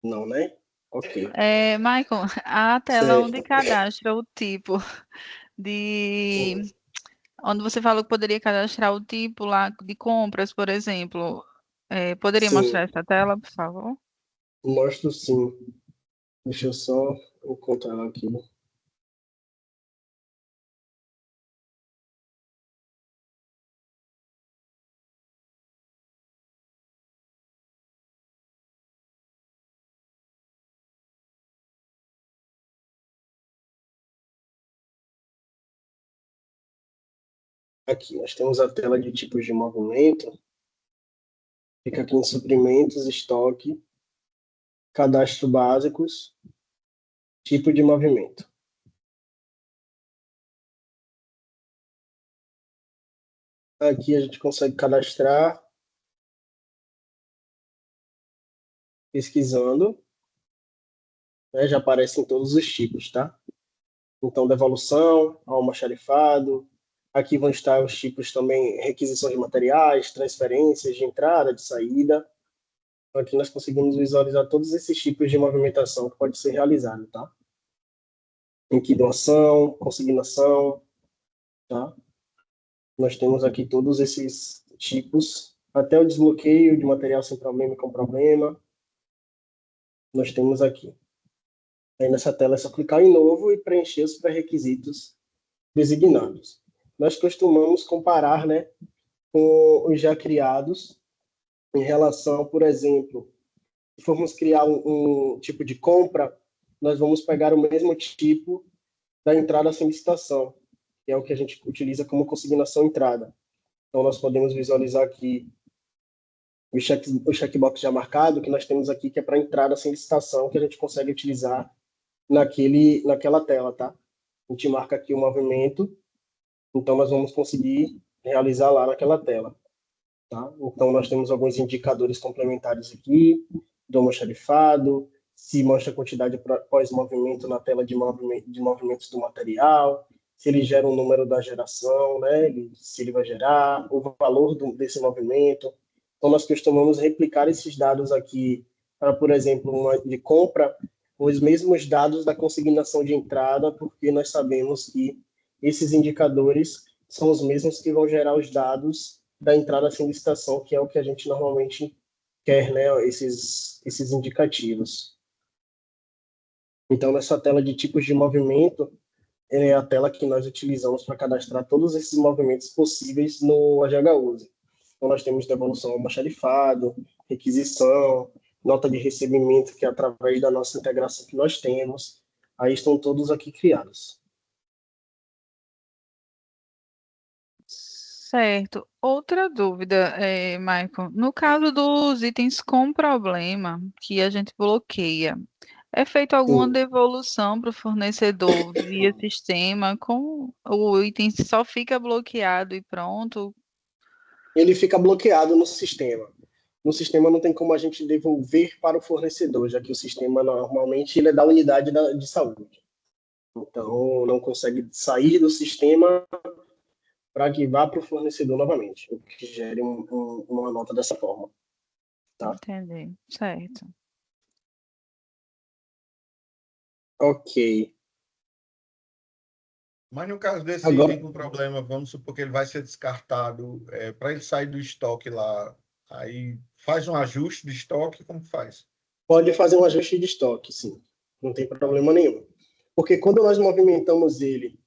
Não, né? Ok. Michael, a tela onde Certo. cadastra o tipo de... Onde você falou que poderia cadastrar o tipo lá de compras, por exemplo. Poderia mostrar Sim, essa tela, por favor? mostro sim. Deixa eu só encontrar ela aqui. Aqui, nós temos a tela de tipos de movimento. Fica aqui em suprimentos, estoque, cadastro básicos, tipo de movimento. Aqui a gente consegue cadastrar pesquisando, né? Já aparecem todos os tipos, tá? Então, devolução, almoxarifado. Aqui vão estar os tipos também, requisições de materiais, transferências de entrada, de saída. Então, aqui nós conseguimos visualizar todos esses tipos de movimentação que pode ser realizado, tá? Liquidação, consignação, tá? Nós temos aqui todos esses tipos, até o desbloqueio de material sem problema e com problema. Nós temos aqui. Aí nessa tela é só clicar em novo e preencher os pré-requisitos designados. Nós costumamos comparar, né, com os já criados em relação, por exemplo, se formos criar um tipo de compra, nós vamos pegar o mesmo tipo da entrada sem licitação, que é o que a gente utiliza como consignação entrada. Então, nós podemos visualizar aqui o checkbox já marcado, que nós temos aqui, que é para entrada sem licitação, que a gente consegue utilizar naquela tela, tá? A gente marca aqui o movimento, então nós vamos conseguir realizar lá naquela tela, tá? Então, nós temos alguns indicadores complementares aqui, do almoxarifado, se mostra a quantidade pós-movimento na tela de movimentos do material, se ele gera um número da geração, né? Se ele vai gerar, o valor desse movimento. Então, nós costumamos replicar esses dados aqui para, por exemplo, uma de compra, os mesmos dados da consignação de entrada, porque nós sabemos que esses indicadores são os mesmos que vão gerar os dados da entrada sem licitação, que é o que a gente normalmente quer, né? Esses indicativos. Então, nessa tela de tipos de movimento, é a tela que nós utilizamos para cadastrar todos esses movimentos possíveis no AGHUSE. Então, nós temos devolução almoxarifado, requisição, nota de recebimento, que é através da nossa integração que nós temos. Aí estão todos aqui criados. Certo. Outra dúvida, Michael. No caso dos itens com problema que a gente bloqueia, é feita alguma Sim, devolução para o fornecedor via sistema, com o item só fica bloqueado e pronto? ele fica bloqueado no sistema. No sistema não tem como a gente devolver para o fornecedor, já que o sistema normalmente ele é da unidade de saúde. Então, não consegue sair do sistema para que vá para o fornecedor novamente, o que gere uma nota dessa forma. Tá? Entendi. Certo. Ok. Mas no caso desse Agora, item com problema, vamos supor que ele vai ser descartado, para ele sair do estoque lá, aí faz um ajuste de estoque, como faz? pode fazer um ajuste de estoque, sim. Não tem problema nenhum. Porque quando nós movimentamos ele,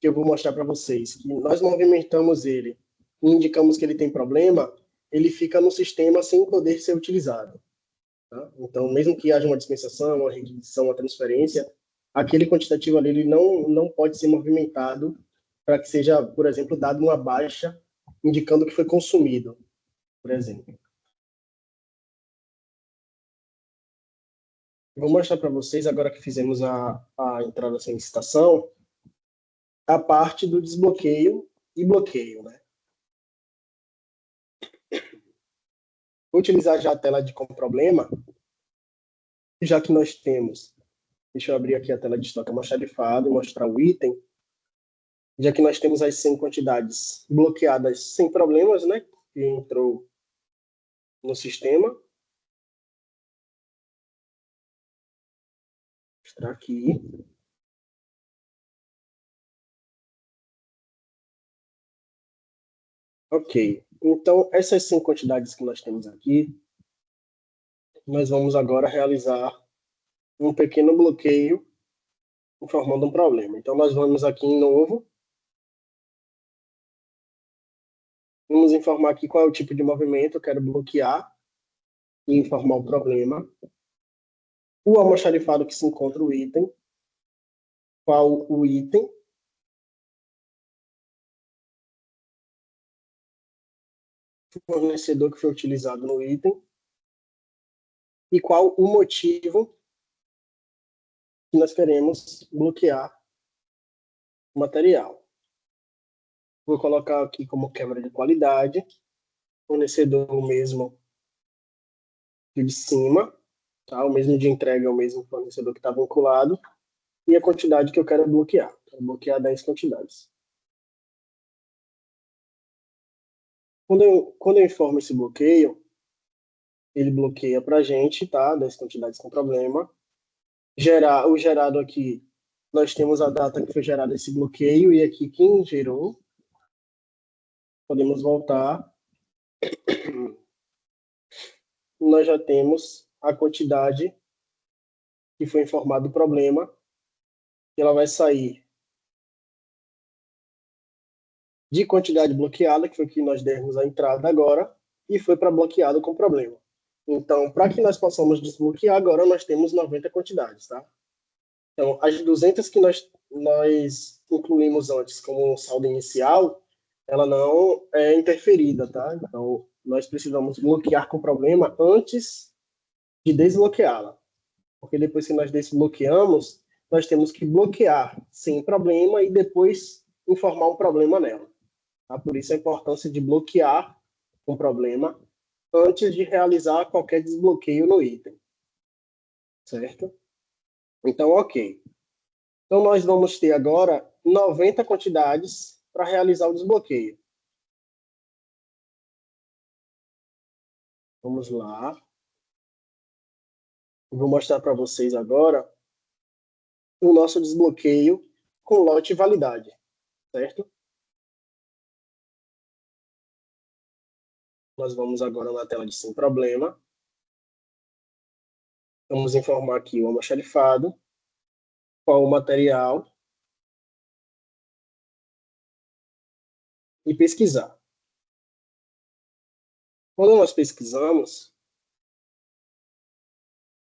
que eu vou mostrar para vocês, que nós movimentamos ele e indicamos que ele tem problema, ele fica no sistema sem poder ser utilizado. Tá? Então, mesmo que haja uma dispensação, uma requisição, uma transferência, aquele quantitativo ali ele não pode ser movimentado para que seja, por exemplo, dado uma baixa indicando que foi consumido, por exemplo. Eu vou mostrar para vocês, agora que fizemos a entrada sem licitação, a parte do desbloqueio e bloqueio. Né? Vou utilizar já a tela de com problema, já que nós temos. Deixa eu abrir aqui a tela de estoque almoxarifado e mostrar o item. já que nós temos as 100 quantidades bloqueadas sem problemas, né, que entrou no sistema. Vou mostrar aqui. Ok, então essas 100 quantidades que nós temos aqui, nós vamos agora realizar um pequeno bloqueio informando um problema. Então nós vamos aqui em novo, vamos informar aqui qual é o tipo de movimento, eu quero bloquear e informar o problema, o almoxarifado que se encontra o item, qual o item, o fornecedor que foi utilizado no item e qual o motivo que nós queremos bloquear o material. Vou colocar aqui como quebra de qualidade, fornecedor o mesmo que de cima, tá? O mesmo de entrega é o mesmo fornecedor que está vinculado, e a quantidade que eu quero bloquear. Quero bloquear 10 quantidades. Quando eu informo esse bloqueio, ele bloqueia para a gente, tá? 10 quantidades com problema. O gerado aqui, nós temos a data que foi gerado esse bloqueio, e aqui quem gerou, podemos voltar. Nós já temos a quantidade que foi informado o problema, e ela vai sair de quantidade bloqueada, que foi o que nós demos a entrada agora, e foi para bloqueado com problema. Então, para que nós possamos desbloquear, agora nós temos 90 quantidades, tá? Então, as 200 que nós incluímos antes como saldo inicial, ela não é interferida, tá? Então, nós precisamos bloquear com problema antes de desbloqueá-la. Porque depois que nós desbloqueamos, nós temos que bloquear sem problema e depois informar um problema nela. Tá? Por isso a importância de bloquear um problema antes de realizar qualquer desbloqueio no item. Certo? Então, ok. Então, nós vamos ter agora 90 quantidades para realizar o desbloqueio. Vamos lá. Vou mostrar para vocês agora o nosso desbloqueio com lote e validade. Certo? Nós vamos agora na tela de sem problema. Vamos informar aqui o almoxarifado, qual o material e pesquisar. Quando nós pesquisamos,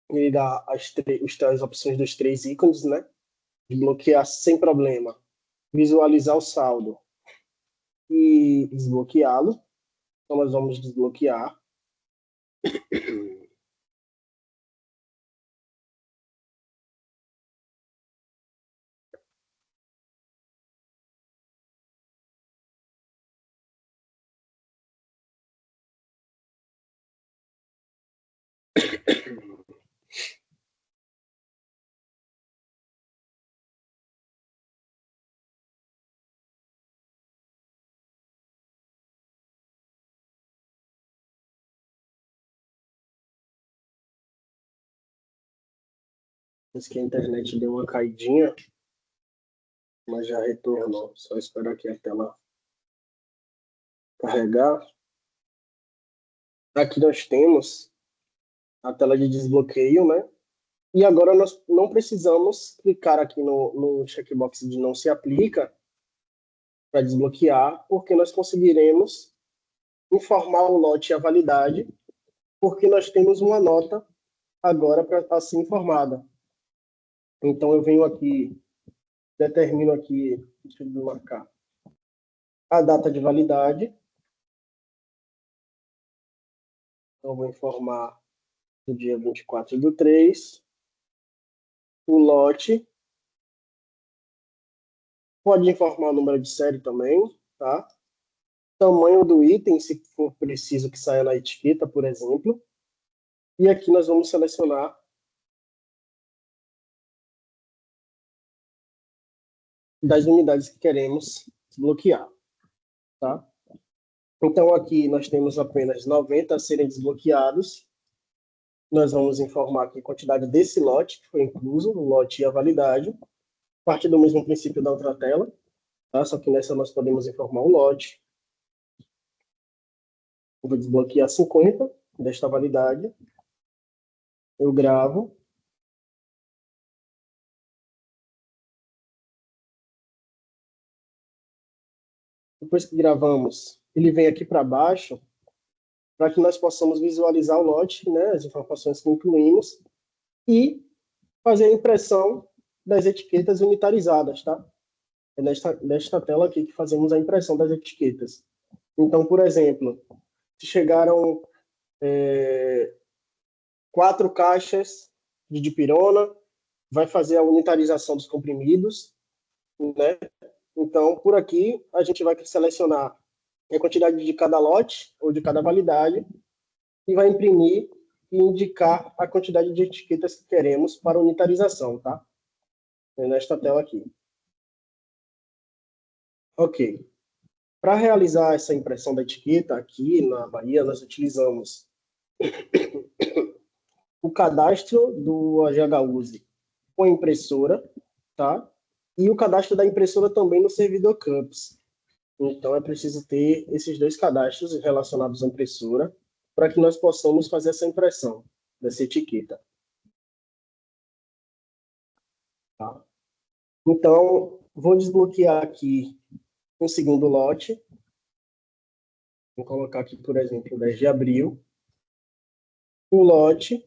ele dá as opções dos 3 ícones, né? Desbloquear sem problema, visualizar o saldo e desbloqueá-lo. Então, nós vamos desbloquear. Diz que a internet deu uma caidinha, mas já retornou. Só esperar aqui a tela carregar. Aqui nós temos a tela de desbloqueio, né? E agora nós não precisamos clicar aqui no checkbox de não se aplica para desbloquear, porque nós conseguiremos informar o lote e a validade, porque nós temos uma nota agora para ser informada. Então eu venho aqui, determino aqui, deixa eu marcar, a data de validade. Então eu vou informar do dia 24/3, o lote, pode informar o número de série também, tá? Tamanho do item, se for preciso que saia na etiqueta, por exemplo. E aqui nós vamos selecionar das unidades que queremos desbloquear, tá? Então, aqui nós temos apenas 90 a serem desbloqueados. Nós vamos informar aqui a quantidade desse lote, que foi incluso, o lote e a validade, parte do mesmo princípio da outra tela, tá? Só que nessa nós podemos informar o lote. Eu vou desbloquear 50 desta validade. Eu gravo. Depois que gravamos, ele vem aqui para baixo, para que nós possamos visualizar o lote, né, as informações que incluímos, e fazer a impressão das etiquetas unitarizadas, tá? É nesta tela aqui que fazemos a impressão das etiquetas. Então, por exemplo, se chegaram 4 caixas de dipirona, vai fazer a unitarização dos comprimidos, né? Então, por aqui, a gente vai selecionar a quantidade de cada lote ou de cada validade e vai imprimir e indicar a quantidade de etiquetas que queremos para unitarização, tá? É nesta tela aqui. Ok. Para realizar essa impressão da etiqueta, aqui na Bahia, nós utilizamos o cadastro do AGHUSE com a impressora, tá? E o cadastro da impressora também no servidor Campus. Então, é preciso ter esses 2 cadastros relacionados à impressora para que nós possamos fazer essa impressão dessa etiqueta. Tá? Então, vou desbloquear aqui um segundo lote. Vou colocar aqui, por exemplo, 10 de abril. O lote.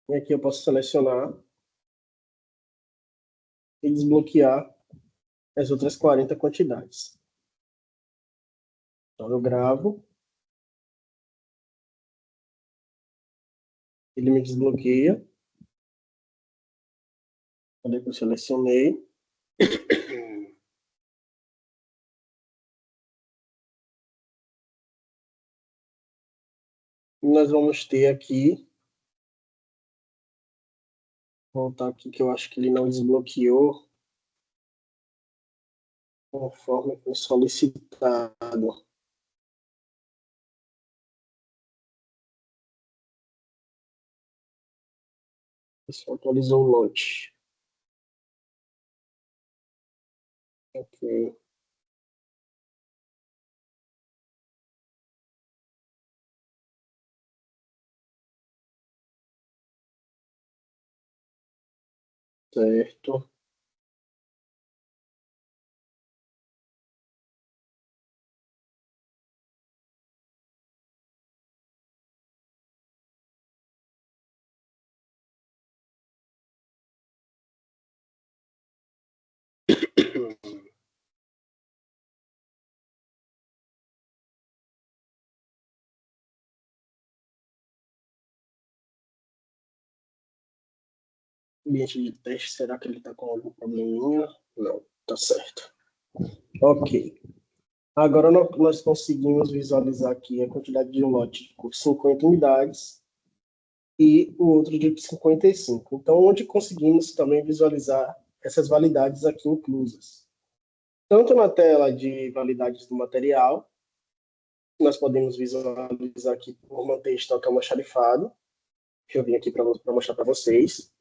E aqui eu posso selecionar e desbloquear as outras 40 quantidades. Então, eu gravo. Ele me desbloqueia. Cadê que eu selecionei? E nós vamos ter aqui, vou voltar aqui que eu acho que ele não desbloqueou conforme foi solicitado. Isso atualizou o lote. Ok. Certo. Ambiente de teste, será que ele está com algum probleminha? Não, tá certo. Ok. Agora nós conseguimos visualizar aqui a quantidade de um lote com 50 unidades e o outro de 55. Então, onde conseguimos também visualizar essas validades aqui inclusas. Tanto na tela de validades do material, nós podemos visualizar aqui por manter estoque almoxarifado. Deixa eu vir aqui para mostrar para vocês.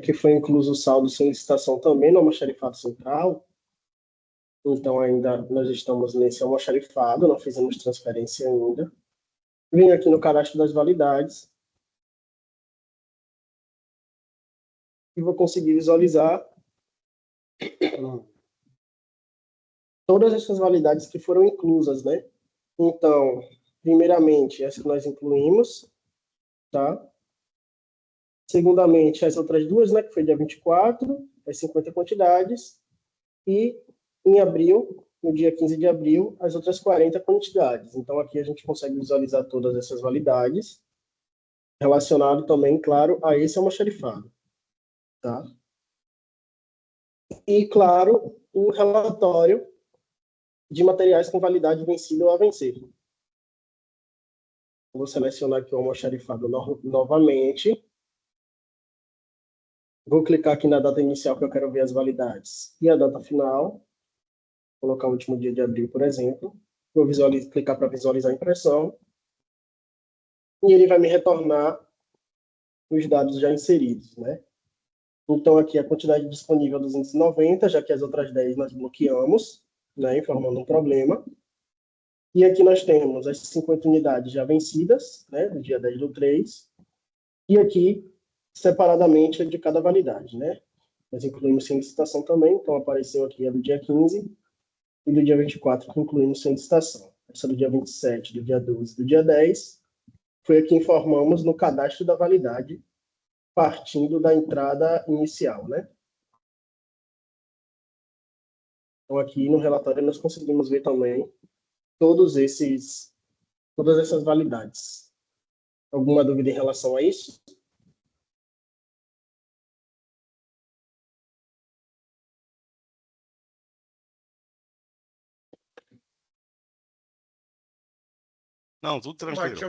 Que foi incluso o saldo sem licitação também no almoxarifado central. Então, ainda nós estamos nesse almoxarifado, não fizemos transferência ainda. Vim aqui no cadastro das validades e vou conseguir visualizar todas essas validades que foram inclusas, né? Então, primeiramente, essa que nós incluímos, tá? Segundamente, as outras duas, né, que foi dia 24, as 50 quantidades, e em abril, no dia 15 de abril, as outras 40 quantidades. Então, aqui a gente consegue visualizar todas essas validades, relacionado também, claro, a esse almoxarifado, tá? E, claro, o relatório de materiais com validade vencida ou a vencer. Vou selecionar aqui o almoxarifado novamente. Vou clicar aqui na data inicial que eu quero ver as validades e a data final. Vou colocar o último dia de abril, por exemplo. Vou clicar para visualizar a impressão. E ele vai me retornar os dados já inseridos, né? Então, aqui a quantidade disponível é 290, já que as outras 10 nós bloqueamos, né, informando um problema. E aqui nós temos as 50 unidades já vencidas, né, do dia 10/3. E aqui, separadamente, a de cada validade, né? Nós incluímos sem licitação também, então apareceu aqui a do dia 15 e do dia 24, que incluímos sem licitação. Essa do dia 27, do dia 12 e do dia 10 foi a que informamos no cadastro da validade, partindo da entrada inicial, né? Então, aqui no relatório, nós conseguimos ver também todas essas validades. Alguma dúvida em relação a isso? Não, tudo Mas tranquilo. deixa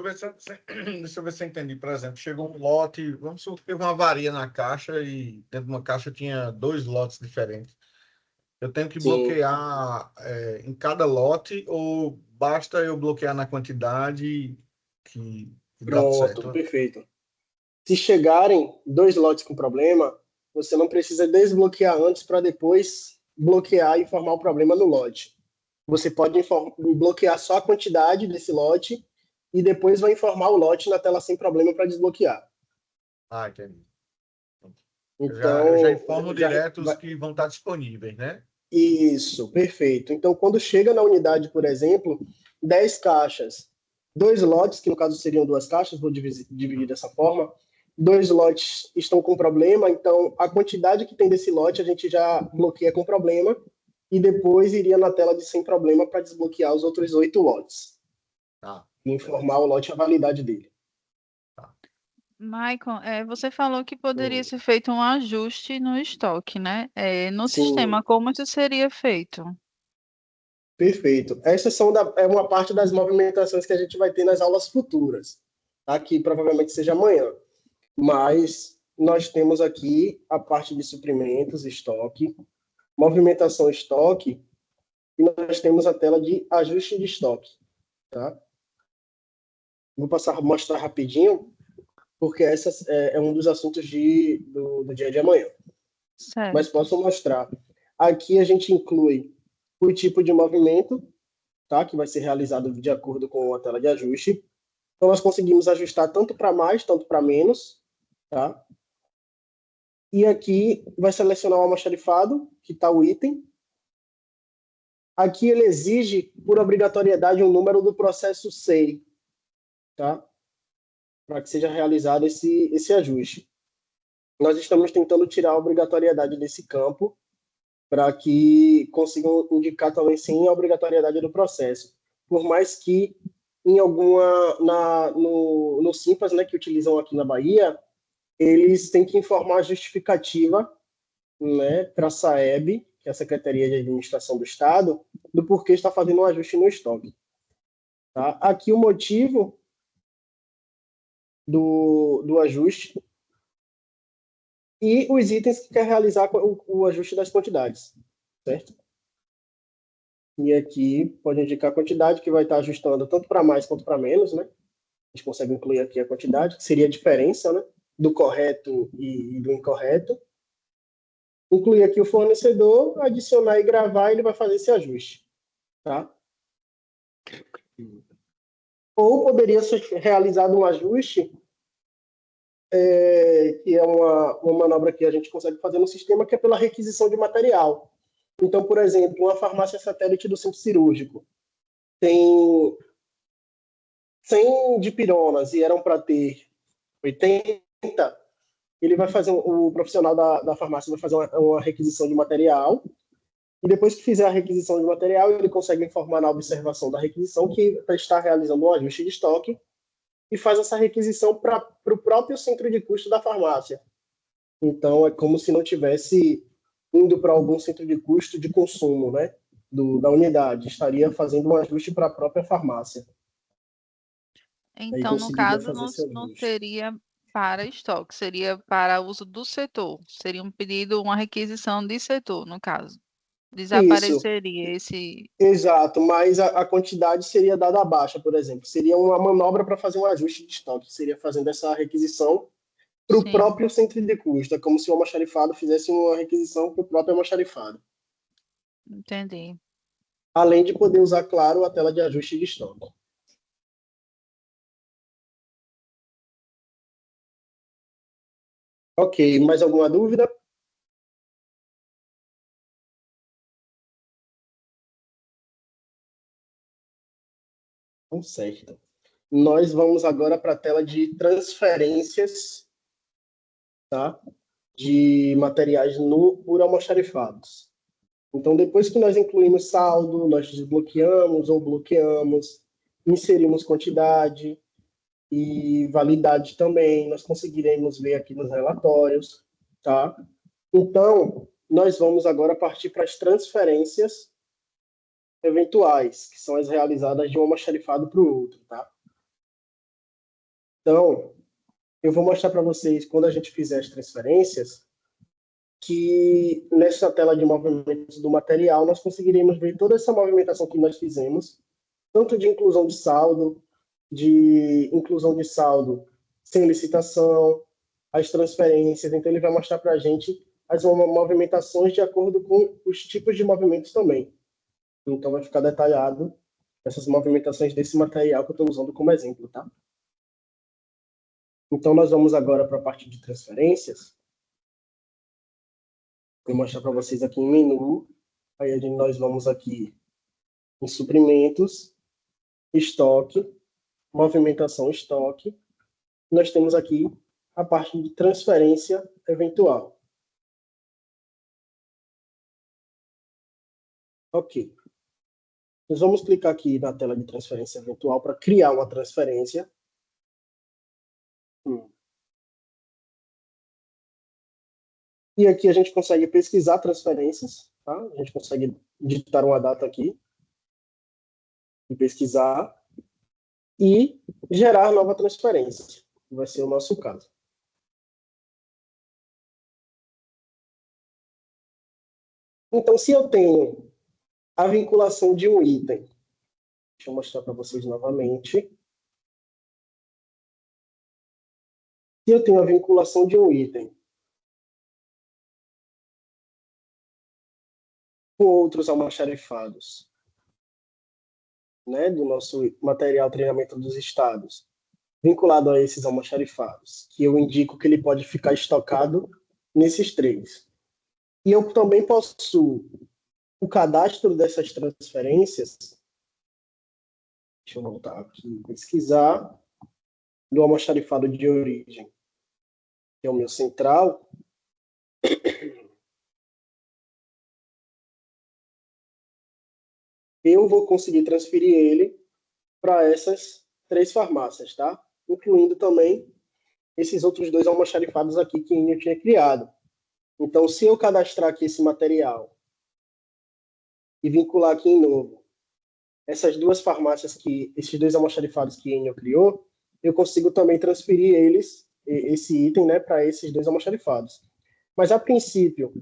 eu ver se eu entendi. Por exemplo, chegou um lote, vamos supor que teve uma avaria na caixa e dentro de uma caixa tinha 2 lotes diferentes. Eu tenho que Sim. bloquear em cada lote ou basta eu bloquear na quantidade que dá Pronto, certo? perfeito. Se chegarem 2 lotes com problema, você não precisa desbloquear antes para depois bloquear e informar o problema no lote. Você pode bloquear só a quantidade desse lote e depois vai informar o lote na tela sem problema para desbloquear. Ah, entendi. Então, eu já informo direto os que vão estar disponíveis, né? Isso, perfeito. Então, quando chega na unidade, por exemplo, 10 caixas, 2 lotes, que no caso seriam 2 caixas, vou dividir dessa forma, 2 lotes estão com problema, então a quantidade que tem desse lote a gente já bloqueia com problema e depois iria na tela de sem problema para desbloquear os outros 8 lotes. Tá. E informar o lote a validade dele. Maicon, você falou que poderia ser feito um ajuste no estoque, né? No Sim. sistema, como isso seria feito? Perfeito. Essas são uma parte das movimentações que a gente vai ter nas aulas futuras, tá? Que provavelmente seja amanhã. Mas nós temos aqui a parte de suprimentos, estoque, movimentação estoque, e nós temos a tela de ajuste de estoque. Tá? Vou mostrar rapidinho, porque essa é um dos assuntos do dia de amanhã. Certo. Mas posso mostrar. Aqui a gente inclui o tipo de movimento, tá? Que vai ser realizado de acordo com a tela de ajuste. Então, nós conseguimos ajustar tanto para mais, tanto para menos. Tá? E aqui vai selecionar o almoxarifado, que está o item. Aqui ele exige, por obrigatoriedade, um número do processo SEI, tá? Para que seja realizado esse ajuste. Nós estamos tentando tirar a obrigatoriedade desse campo para que consigam indicar também sim a obrigatoriedade do processo. Por mais que em no Simpas, né, que utilizam aqui na Bahia, eles têm que informar a justificativa, né, para a SAEB, que é a Secretaria de Administração do Estado, do porquê está fazendo um ajuste no estoque. Tá? Aqui o motivo do ajuste e os itens que quer realizar o ajuste das quantidades, certo? E aqui pode indicar a quantidade que vai estar ajustando tanto para mais quanto para menos, né? A gente consegue incluir aqui a quantidade, que seria a diferença, né, do correto e do incorreto. Incluir aqui o fornecedor, adicionar e gravar, ele vai fazer esse ajuste, tá? Ou poderia ser realizado um ajuste, que é uma manobra que a gente consegue fazer no sistema, que é pela requisição de material. Então, por exemplo, uma farmácia satélite do centro cirúrgico tem 100 dipironas e eram para ter 80, ele vai fazer, o profissional da farmácia vai fazer uma requisição de material, e depois que fizer a requisição de material, ele consegue informar na observação da requisição que está realizando um ajuste de estoque e faz essa requisição para o próprio centro de custo da farmácia. Então, é como se não tivesse indo para algum centro de custo de consumo, né? da unidade, estaria fazendo um ajuste para a própria farmácia. Aí Então, no conseguiria caso, fazer não, esse não ajuste. seria para estoque, seria para uso do setor. Seria um pedido, uma requisição de setor, no caso. Isso, Desapareceria esse. exato, mas a quantidade seria dada abaixo, por exemplo. Seria uma manobra para fazer um ajuste de estoque, seria fazendo essa requisição para o Sim, próprio centro de custo. É como se o almoxarifado fizesse uma requisição para o próprio almoxarifado. entendi. Além de poder usar, claro, a tela de ajuste de estoque. Ok, mais alguma dúvida? Então, certo. Nós vamos agora para a tela de transferências, tá? De materiais por almoxarifados. Então, depois que nós incluímos saldo, nós desbloqueamos ou bloqueamos, inserimos quantidade e validade também, nós conseguiremos ver aqui nos relatórios, tá? Então, nós vamos agora partir para as transferências eventuais, que são as realizadas de um almoxarifado para o outro, tá? Então, eu vou mostrar para vocês, quando a gente fizer as transferências, que nessa tela de movimentos do material, nós conseguiremos ver toda essa movimentação que nós fizemos, tanto de inclusão de saldo sem licitação, as transferências. Então, ele vai mostrar para a gente as movimentações de acordo com os tipos de movimentos também. Então, vai ficar detalhado essas movimentações desse material que eu estou usando como exemplo, tá? Então, nós vamos agora para a parte de transferências. Vou mostrar para vocês aqui em menu. Aí nós vamos aqui em suprimentos, estoque, movimentação estoque. Nós temos aqui a parte de transferência eventual. Ok. Nós vamos clicar aqui na tela de transferência eventual para criar uma transferência. E aqui a gente consegue pesquisar transferências, tá? A gente consegue digitar uma data aqui e pesquisar e gerar nova transferência, que vai ser o nosso caso. Então, se eu tenho a vinculação de um item, deixa eu mostrar para vocês novamente. Se eu tenho a vinculação de um item com outros almoxarifados, né, do nosso material treinamento dos estados, vinculado a esses almoxarifados, que eu indico que ele pode ficar estocado nesses três. E eu também possuo o cadastro dessas transferências. Deixa eu voltar aqui, pesquisar, do almoxarifado de origem, que é o meu central. Eu vou conseguir transferir ele para essas três farmácias, tá? Incluindo também esses outros dois almoxarifados aqui que eu tinha criado. Então, se eu cadastrar aqui esse material e vincular aqui em novo essas duas farmácias esses dois almoxarifados que Enio criou, eu consigo também transferir esse item, né, para esses dois almoxarifados. Mas a princípio,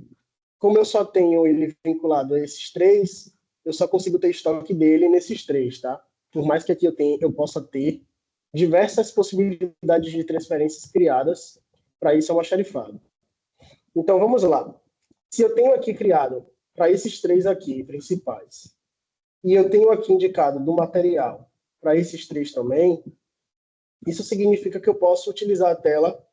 como eu só tenho ele vinculado a esses três, eu só consigo ter estoque dele nesses três, tá? Por mais que aqui eu possa ter diversas possibilidades de transferências criadas para esse almoxarifado. Então, vamos lá. Se eu tenho aqui criado para esses três aqui principais, e eu tenho aqui indicado do material para esses três também, isso significa que eu posso utilizar a tela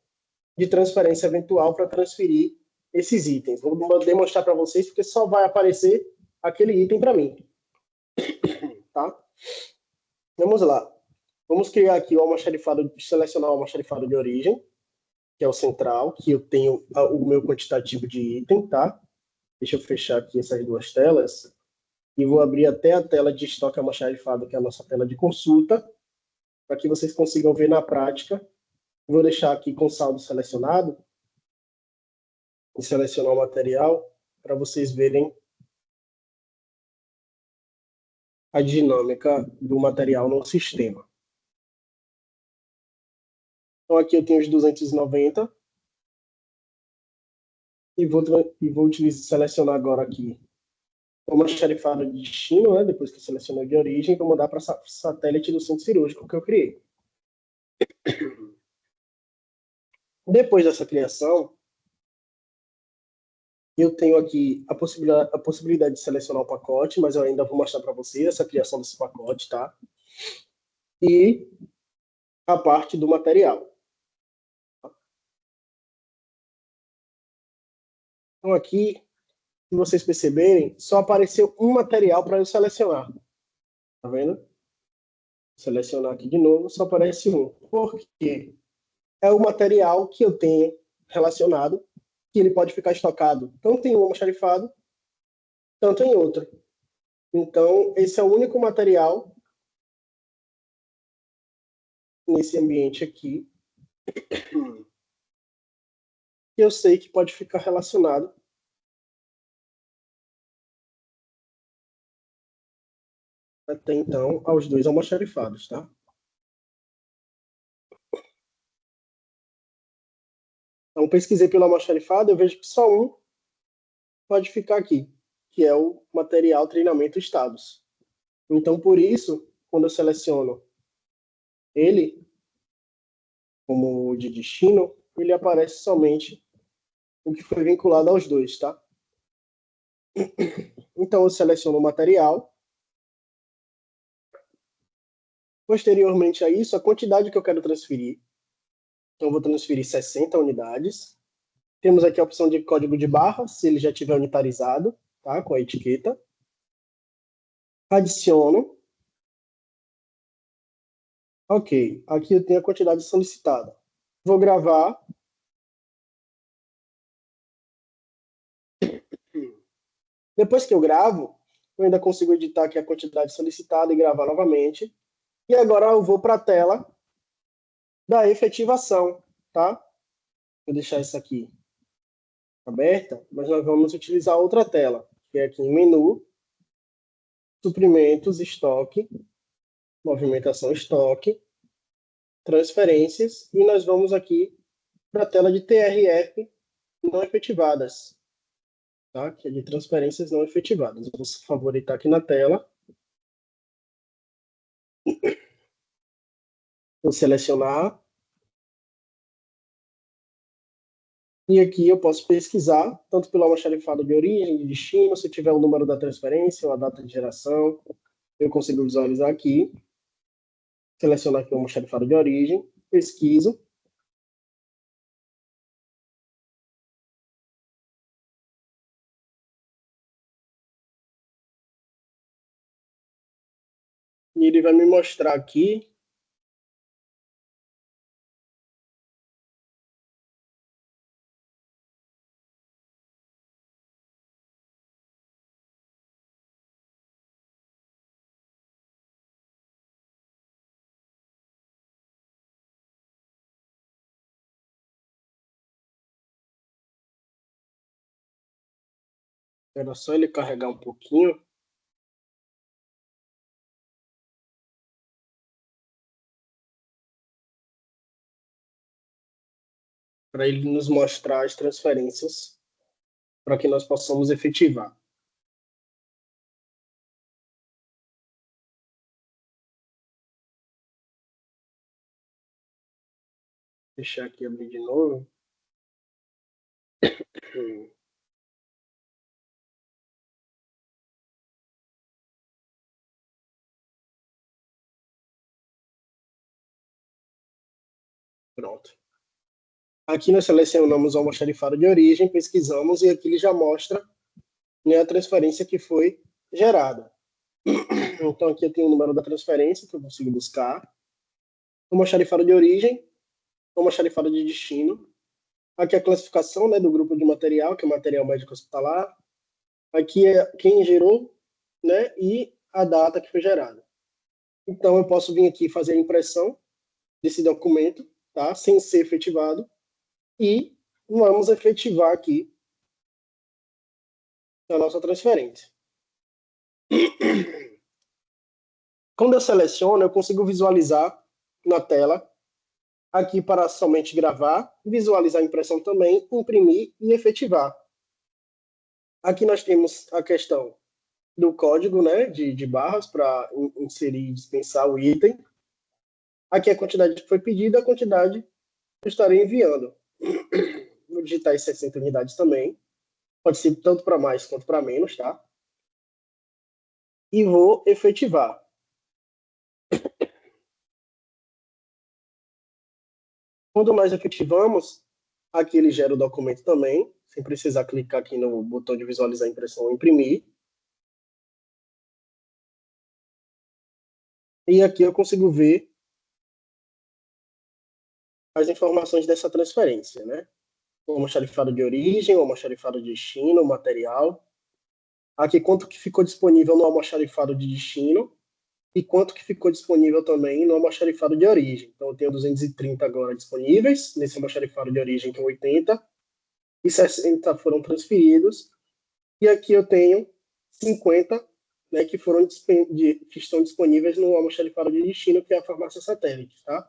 de transferência eventual para transferir esses itens. Vou demonstrar para vocês, porque só vai aparecer aquele item para mim. Tá? Vamos lá. Vamos criar aqui o almoxarifado, selecionar o almoxarifado de origem, que é o central, que eu tenho o meu quantitativo de item, tá? Deixa eu fechar aqui essas duas telas e vou abrir até a tela de estoque almoxarifado, que é a nossa tela de consulta, para que vocês consigam ver na prática. Vou deixar aqui com saldo selecionado e selecionar o material para vocês verem a dinâmica do material no sistema. Então, aqui eu tenho os 290 e vou selecionar agora aqui o almoxarifado de destino, né? Depois que eu selecionei de origem, vou mandar para satélite do centro cirúrgico que eu criei. Depois dessa criação, eu tenho aqui a possibilidade de selecionar o pacote, mas eu ainda vou mostrar para vocês essa criação desse pacote, tá? E a parte do material. Então, aqui, se vocês perceberem, só apareceu um material para eu selecionar. Tá vendo? Vou selecionar aqui de novo, só aparece um. Por quê? É o material que eu tenho relacionado, que ele pode ficar estocado tanto em um almoxarifado, tanto em outro. Então, esse é o único material nesse ambiente aqui que eu sei que pode ficar relacionado até então aos dois almoxarifados, tá? Então, pesquisei pelo almoxarifado, eu vejo que só um pode ficar aqui, que é o material treinamento status. Então, por isso, quando eu seleciono ele como de destino, ele aparece somente o que foi vinculado aos dois, tá? Então, eu seleciono o material. Posteriormente a isso, a quantidade que eu quero transferir. Então, eu vou transferir 60 unidades. Temos aqui a opção de código de barra, se ele já tiver unitarizado, tá? Com a etiqueta. Adiciono. Ok, aqui eu tenho a quantidade solicitada. Vou gravar. Depois que eu gravo, eu ainda consigo editar aqui a quantidade solicitada e gravar novamente. E agora eu vou para a tela da efetivação, tá? Vou deixar isso aqui aberta, mas nós vamos utilizar outra tela, que é aqui em menu, suprimentos, estoque, movimentação estoque, transferências, e nós vamos aqui para a tela de TRF não efetivadas, tá? Que é de transferências não efetivadas. Vou favoritar aqui na tela. Vou selecionar. E aqui eu posso pesquisar, tanto pelo almoxarifado de origem, de destino, se tiver o número da transferência ou a data de geração, eu consigo visualizar aqui. Selecionar aqui o almoxarifado de origem, pesquiso. E ele vai me mostrar aqui era só ele carregar um pouquinho. Para ele nos mostrar as transferências para que nós possamos efetivar. Deixar aqui abrir de novo. Pronto. Aqui nós selecionamos o almoxarifado de origem, pesquisamos e aqui ele já mostra, né, a transferência que foi gerada. Então aqui eu tenho o número da transferência que eu consigo buscar, o almoxarifado de origem, o almoxarifado de destino, aqui a classificação, né, do grupo de material, que é material médico hospitalar, aqui é quem gerou, né, e a data que foi gerada. Então eu posso vir aqui fazer a impressão desse documento, tá, sem ser efetivado, e vamos efetivar aqui a nossa transferência. Quando eu seleciono, eu consigo visualizar na tela, aqui para somente gravar, visualizar a impressão também, imprimir e efetivar. Aqui nós temos a questão do código, né, de barras para inserir e dispensar o item. Aqui a quantidade que foi pedida, a quantidade que eu estarei enviando. Vou digitar as 60 unidades também. Pode ser tanto para mais quanto para menos, tá? E vou efetivar. Quando nós efetivamos, aqui ele gera o documento também, sem precisar clicar aqui no botão de visualizar a impressão ou imprimir. E aqui eu consigo ver as informações dessa transferência, né? O almoxarifado de origem, o almoxarifado de destino, o material. Aqui quanto que ficou disponível no almoxarifado de destino e quanto que ficou disponível também no almoxarifado de origem. Então eu tenho 230 agora disponíveis, nesse almoxarifado de origem tem 80, e 60 foram transferidos. E aqui eu tenho 50, né, que estão disponíveis no almoxarifado de destino, que é a farmácia satélite, tá?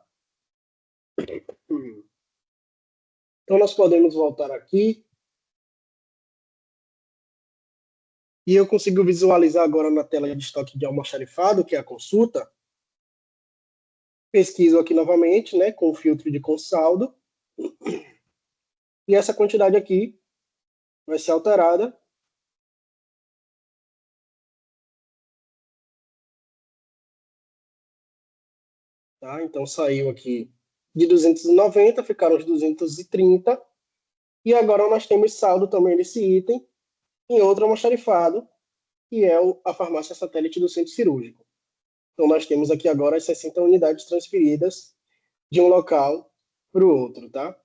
Então nós podemos voltar aqui. E eu consigo visualizar agora na tela de estoque de almoxarifado, que é a consulta. Pesquiso aqui novamente, né, com o filtro de consaldo. E essa quantidade aqui vai ser alterada. Tá? Então saiu aqui de 290, ficaram os 230. E agora nós temos saldo também desse item em outro almoxarifado, que é a farmácia satélite do centro cirúrgico. Então nós temos aqui agora as 60 unidades transferidas de um local para o outro, tá?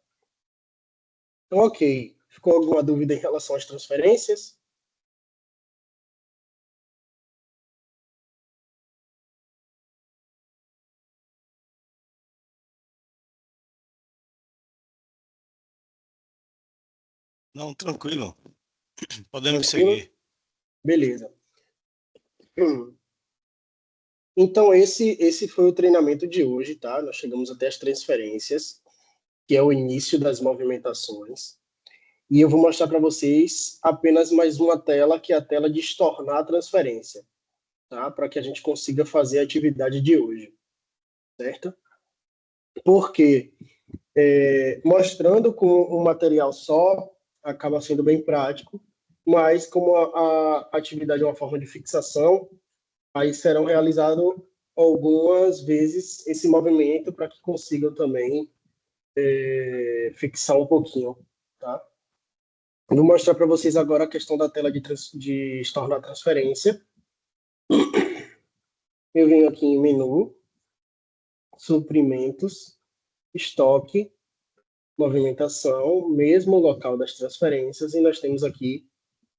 Então, ok. Ficou alguma dúvida em relação às transferências? Não, tranquilo. Podemos Tranquilo? seguir. Beleza. Então, esse foi o treinamento de hoje, tá? Nós chegamos até as transferências, que é o início das movimentações. E eu vou mostrar para vocês apenas mais uma tela, que é a tela de estornar a transferência, tá? Para que a gente consiga fazer a atividade de hoje, certo? Porque mostrando com um material só acaba sendo bem prático, mas como a atividade é uma forma de fixação, aí serão realizados algumas vezes esse movimento para que consigam também fixar um pouquinho, tá? Vou mostrar para vocês agora a questão da tela de estornar transferência. Eu venho aqui em menu, suprimentos, estoque, movimentação, mesmo local das transferências, e nós temos aqui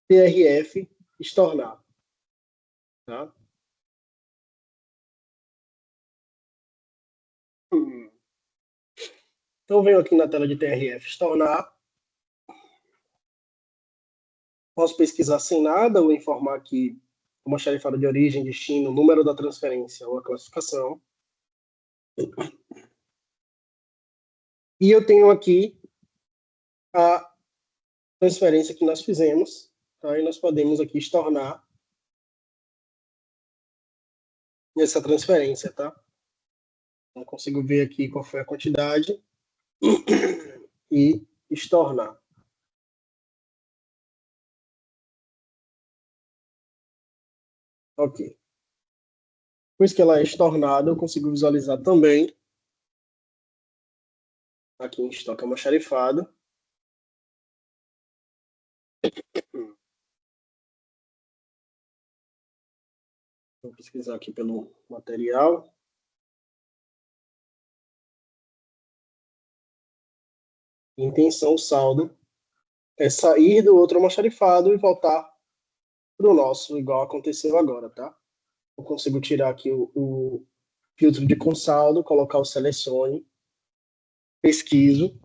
TRF estornar. Tá? Então, venho aqui na tela de TRF estornar. Posso pesquisar sem nada ou informar aqui uma almoxarifado de origem, destino, número da transferência ou a classificação. E eu tenho aqui a transferência que nós fizemos. Tá? E nós podemos aqui estornar essa transferência. Tá? Então, consigo ver aqui qual foi a quantidade e estornar. Ok. Depois que ela é estornada, eu consigo visualizar também aqui em estoque almoxarifado. Vou pesquisar aqui pelo material. Intenção, saldo, é sair do outro almoxarifado e voltar para o nosso, igual aconteceu agora, tá? Eu consigo tirar aqui o filtro de com saldo, colocar o selecione, pesquiso,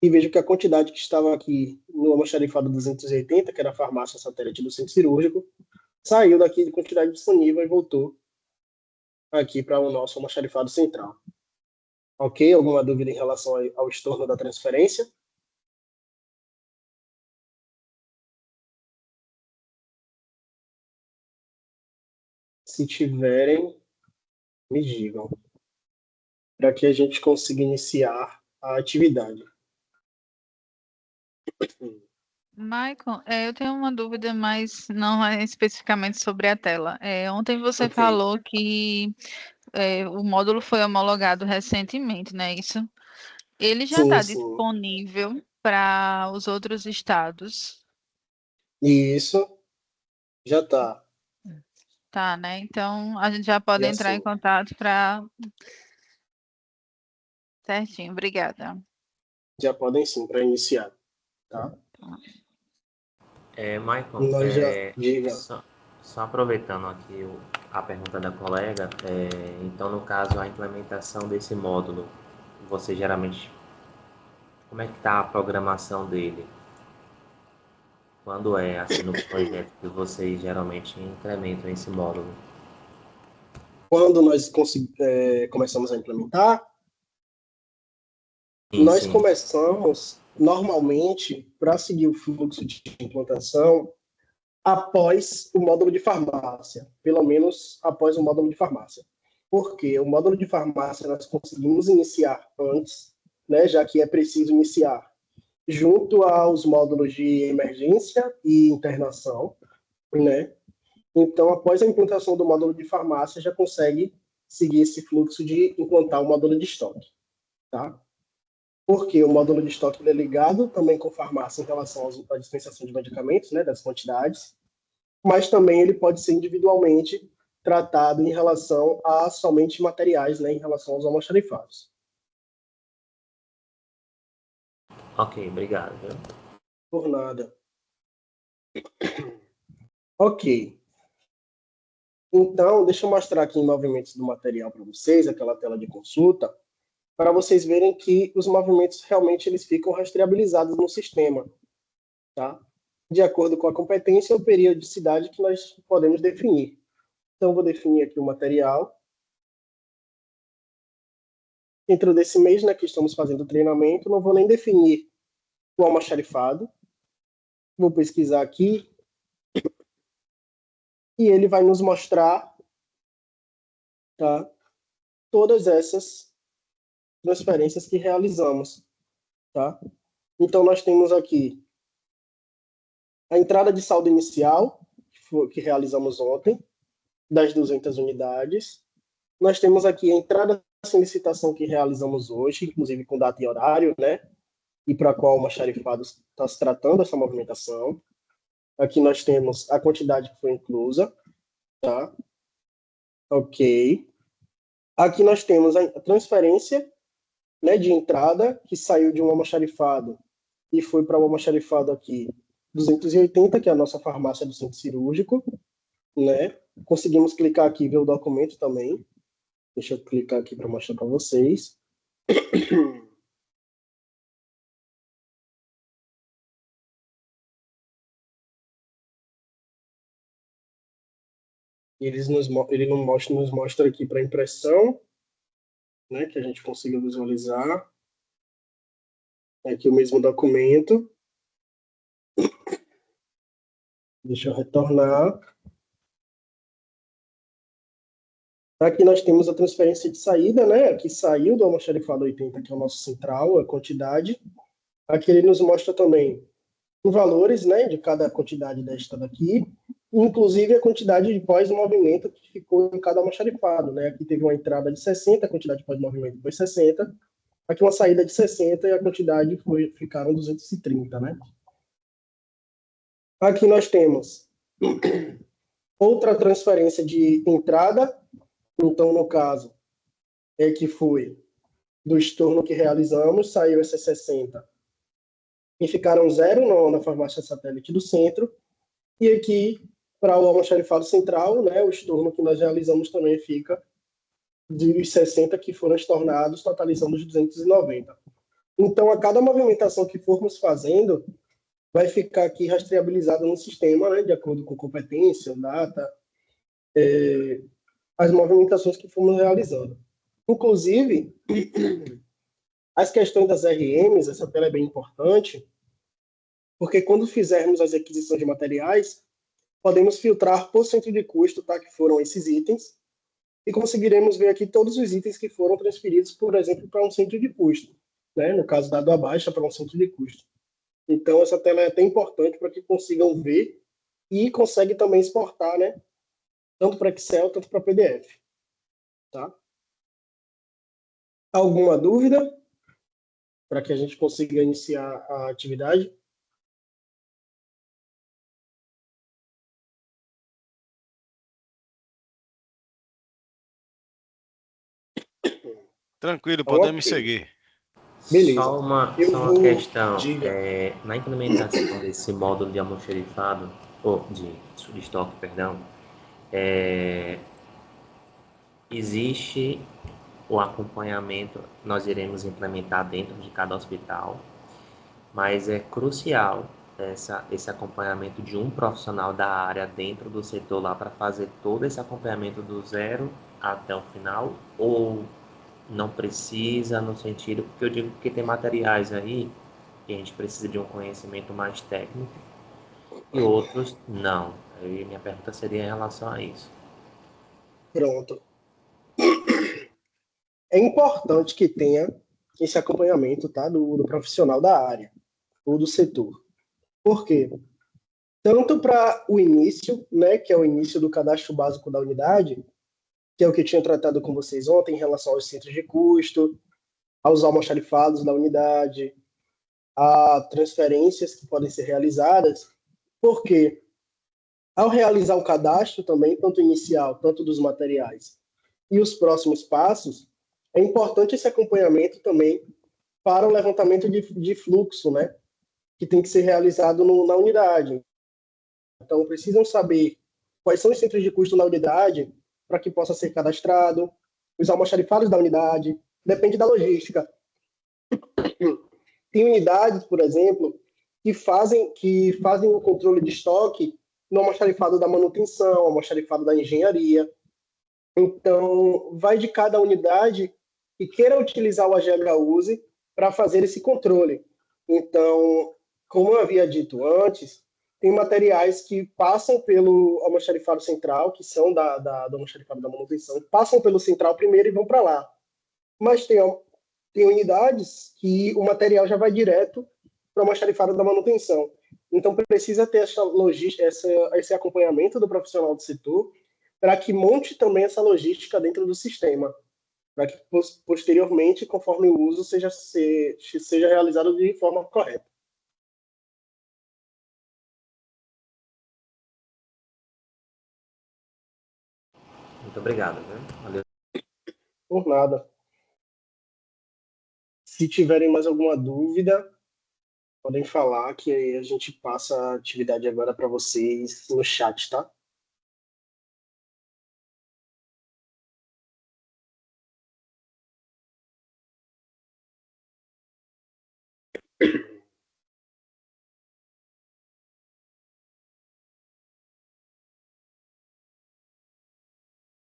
e vejo que a quantidade que estava aqui no almoxarifado 280, que era a farmácia satélite do centro cirúrgico, saiu daqui de quantidade disponível e voltou aqui para o nosso almoxarifado central. Ok? Alguma dúvida em relação ao estorno da transferência? Se tiverem, me digam, para que a gente consiga iniciar a atividade. Michael, eu tenho uma dúvida, mas não é especificamente sobre a tela. Ontem você Ok. falou que o módulo foi homologado recentemente, não é isso? Ele já Sim, está sim. disponível para os outros estados? E isso já está. Tá, né? Então a gente já pode Já entrar em sim. contato para. Certinho, obrigada. Já podem sim, para iniciar. Tá? Michael, Nós já. Diga. só aproveitando aqui a pergunta da colega, então, no caso, a implementação desse módulo, você geralmente, como é que está a programação dele? Quando é, assim, no projeto que vocês geralmente incrementam esse módulo? Quando nós começamos a implementar, Sim, nós sim. começamos, normalmente, para seguir o fluxo de implantação, após o módulo de farmácia, pelo menos após o módulo de farmácia. Porque o módulo de farmácia nós conseguimos iniciar antes, né, já que é preciso iniciar junto aos módulos de emergência e internação, né? Então, após a implantação do módulo de farmácia, já consegue seguir esse fluxo de implantar o módulo de estoque, tá? Porque o módulo de estoque é ligado também com farmácia em relação à dispensação de medicamentos, né, das quantidades, mas também ele pode ser individualmente tratado em relação a somente materiais, né, em relação aos almoxarifados. Ok, obrigado. Viu? Por nada. Ok. Então, deixa eu mostrar aqui em movimentos do material para vocês, aquela tela de consulta, para vocês verem que os movimentos realmente eles ficam rastreabilizados no sistema, tá? De acordo com a competência ou periodicidade que nós podemos definir. Então, vou definir aqui o material. Dentro desse mês, né, que estamos fazendo o treinamento, não vou nem definir o almoxarifado. Vou pesquisar aqui e ele vai nos mostrar, tá, todas essas transferências que realizamos, tá? Então, nós temos aqui a entrada de saldo inicial, que realizamos ontem, das 200 unidades. Nós temos aqui a entrada sem licitação que realizamos hoje, inclusive com data e horário, né? E para a qual o Macharifado está se tratando essa movimentação. Aqui nós temos a quantidade que foi inclusa, tá? Ok. Aqui nós temos a transferência, né, de entrada, que saiu de um almoxarifado e foi para o almoxarifado aqui 280, que é a nossa farmácia do centro cirúrgico, né? Conseguimos clicar aqui e ver o documento também. Deixa eu clicar aqui para mostrar para vocês. Ele nos mostra aqui para impressão, né, que a gente consiga visualizar. Aqui o mesmo documento. Deixa eu retornar. Aqui nós temos a transferência de saída, né? Aqui saiu do almoxarifado 80, que é o nosso central, a quantidade. Aqui ele nos mostra também os valores, né, de cada quantidade desta daqui, inclusive a quantidade de pós-movimento que ficou em cada almoxarifado, né? Aqui teve uma entrada de 60, a quantidade de pós-movimento foi 60. Aqui uma saída de 60 e a quantidade ficaram 230, né? Aqui nós temos outra transferência de entrada, então, no caso, é que foi do estorno que realizamos, saiu essas 60 e ficaram zero na farmácia satélite do centro. E aqui, para o almoxarifado central, né, o estorno que nós realizamos também fica dos 60 que foram estornados, totalizando os 290. Então, a cada movimentação que formos fazendo, vai ficar aqui rastreabilizado no sistema, né, de acordo com competência, data, as movimentações que fomos realizando. Inclusive, as questões das RMs, essa tela é bem importante, porque quando fizermos as aquisições de materiais, podemos filtrar por centro de custo, tá, que foram esses itens, e conseguiremos ver aqui todos os itens que foram transferidos, por exemplo, para um centro de custo, né? No caso, dado a baixa para um centro de custo. Então, essa tela é até importante para que consigam ver e consegue também exportar, né? Tanto para Excel, tanto para PDF. Tá? Alguma dúvida para que a gente consiga iniciar a atividade? Tranquilo, podemos Ok. seguir. Beleza. Só uma questão. Na implementação desse módulo de almoxarifado, ou de estoque, perdão, existe o acompanhamento, nós iremos implementar dentro de cada hospital, mas é crucial esse acompanhamento de um profissional da área dentro do setor lá para fazer todo esse acompanhamento do zero até o final, ou não precisa, no sentido, porque eu digo que tem materiais aí que a gente precisa de um conhecimento mais técnico e outros não. Aí minha pergunta seria em relação a isso. Pronto. É importante que tenha esse acompanhamento, tá, do profissional da área ou do setor. Por quê? Tanto para o início, né, que é o início do cadastro básico da unidade, que é o que eu tinha tratado com vocês ontem em relação aos centros de custo, aos almoxarifados da unidade, a transferências que podem ser realizadas, porque ao realizar o cadastro também, tanto inicial, tanto dos materiais, e os próximos passos, é importante esse acompanhamento também para o levantamento de fluxo, né, que tem que ser realizado na unidade. Então, precisam saber quais são os centros de custo na unidade para que possa ser cadastrado, os almoxarifados da unidade, depende da logística. Tem unidades, por exemplo, que fazem o controle de estoque no almoxarifado da manutenção, almoxarifado da engenharia. Então, vai de cada unidade que queira utilizar o AGHUSE para fazer esse controle. Então, como eu havia dito antes, tem materiais que passam pelo almoxarifado central, que são do almoxarifado da manutenção, passam pelo central primeiro e vão para lá. Mas tem unidades que o material já vai direto para o almoxarifado da manutenção. Então, precisa ter essa logística, esse acompanhamento do profissional do setor para que monte também essa logística dentro do sistema, para que posteriormente, conforme o uso, seja realizado de forma correta. Muito obrigado, viu? Valeu. Por nada. Se tiverem mais alguma dúvida, podem falar, que aí a gente passa a atividade agora para vocês no chat, tá?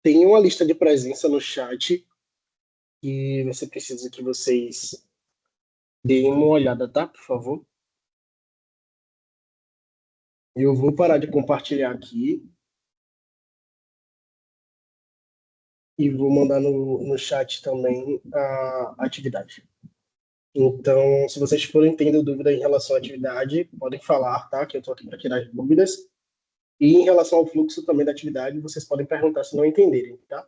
Tem uma lista de presença no chat e você precisa que vocês deem uma olhada, tá? Por favor. Eu vou parar de compartilhar aqui e vou mandar no chat também a atividade. Então, se vocês forem tendo dúvida em relação à atividade, podem falar, tá? Que eu estou aqui para tirar as dúvidas. E em relação ao fluxo também da atividade, vocês podem perguntar se não entenderem, tá?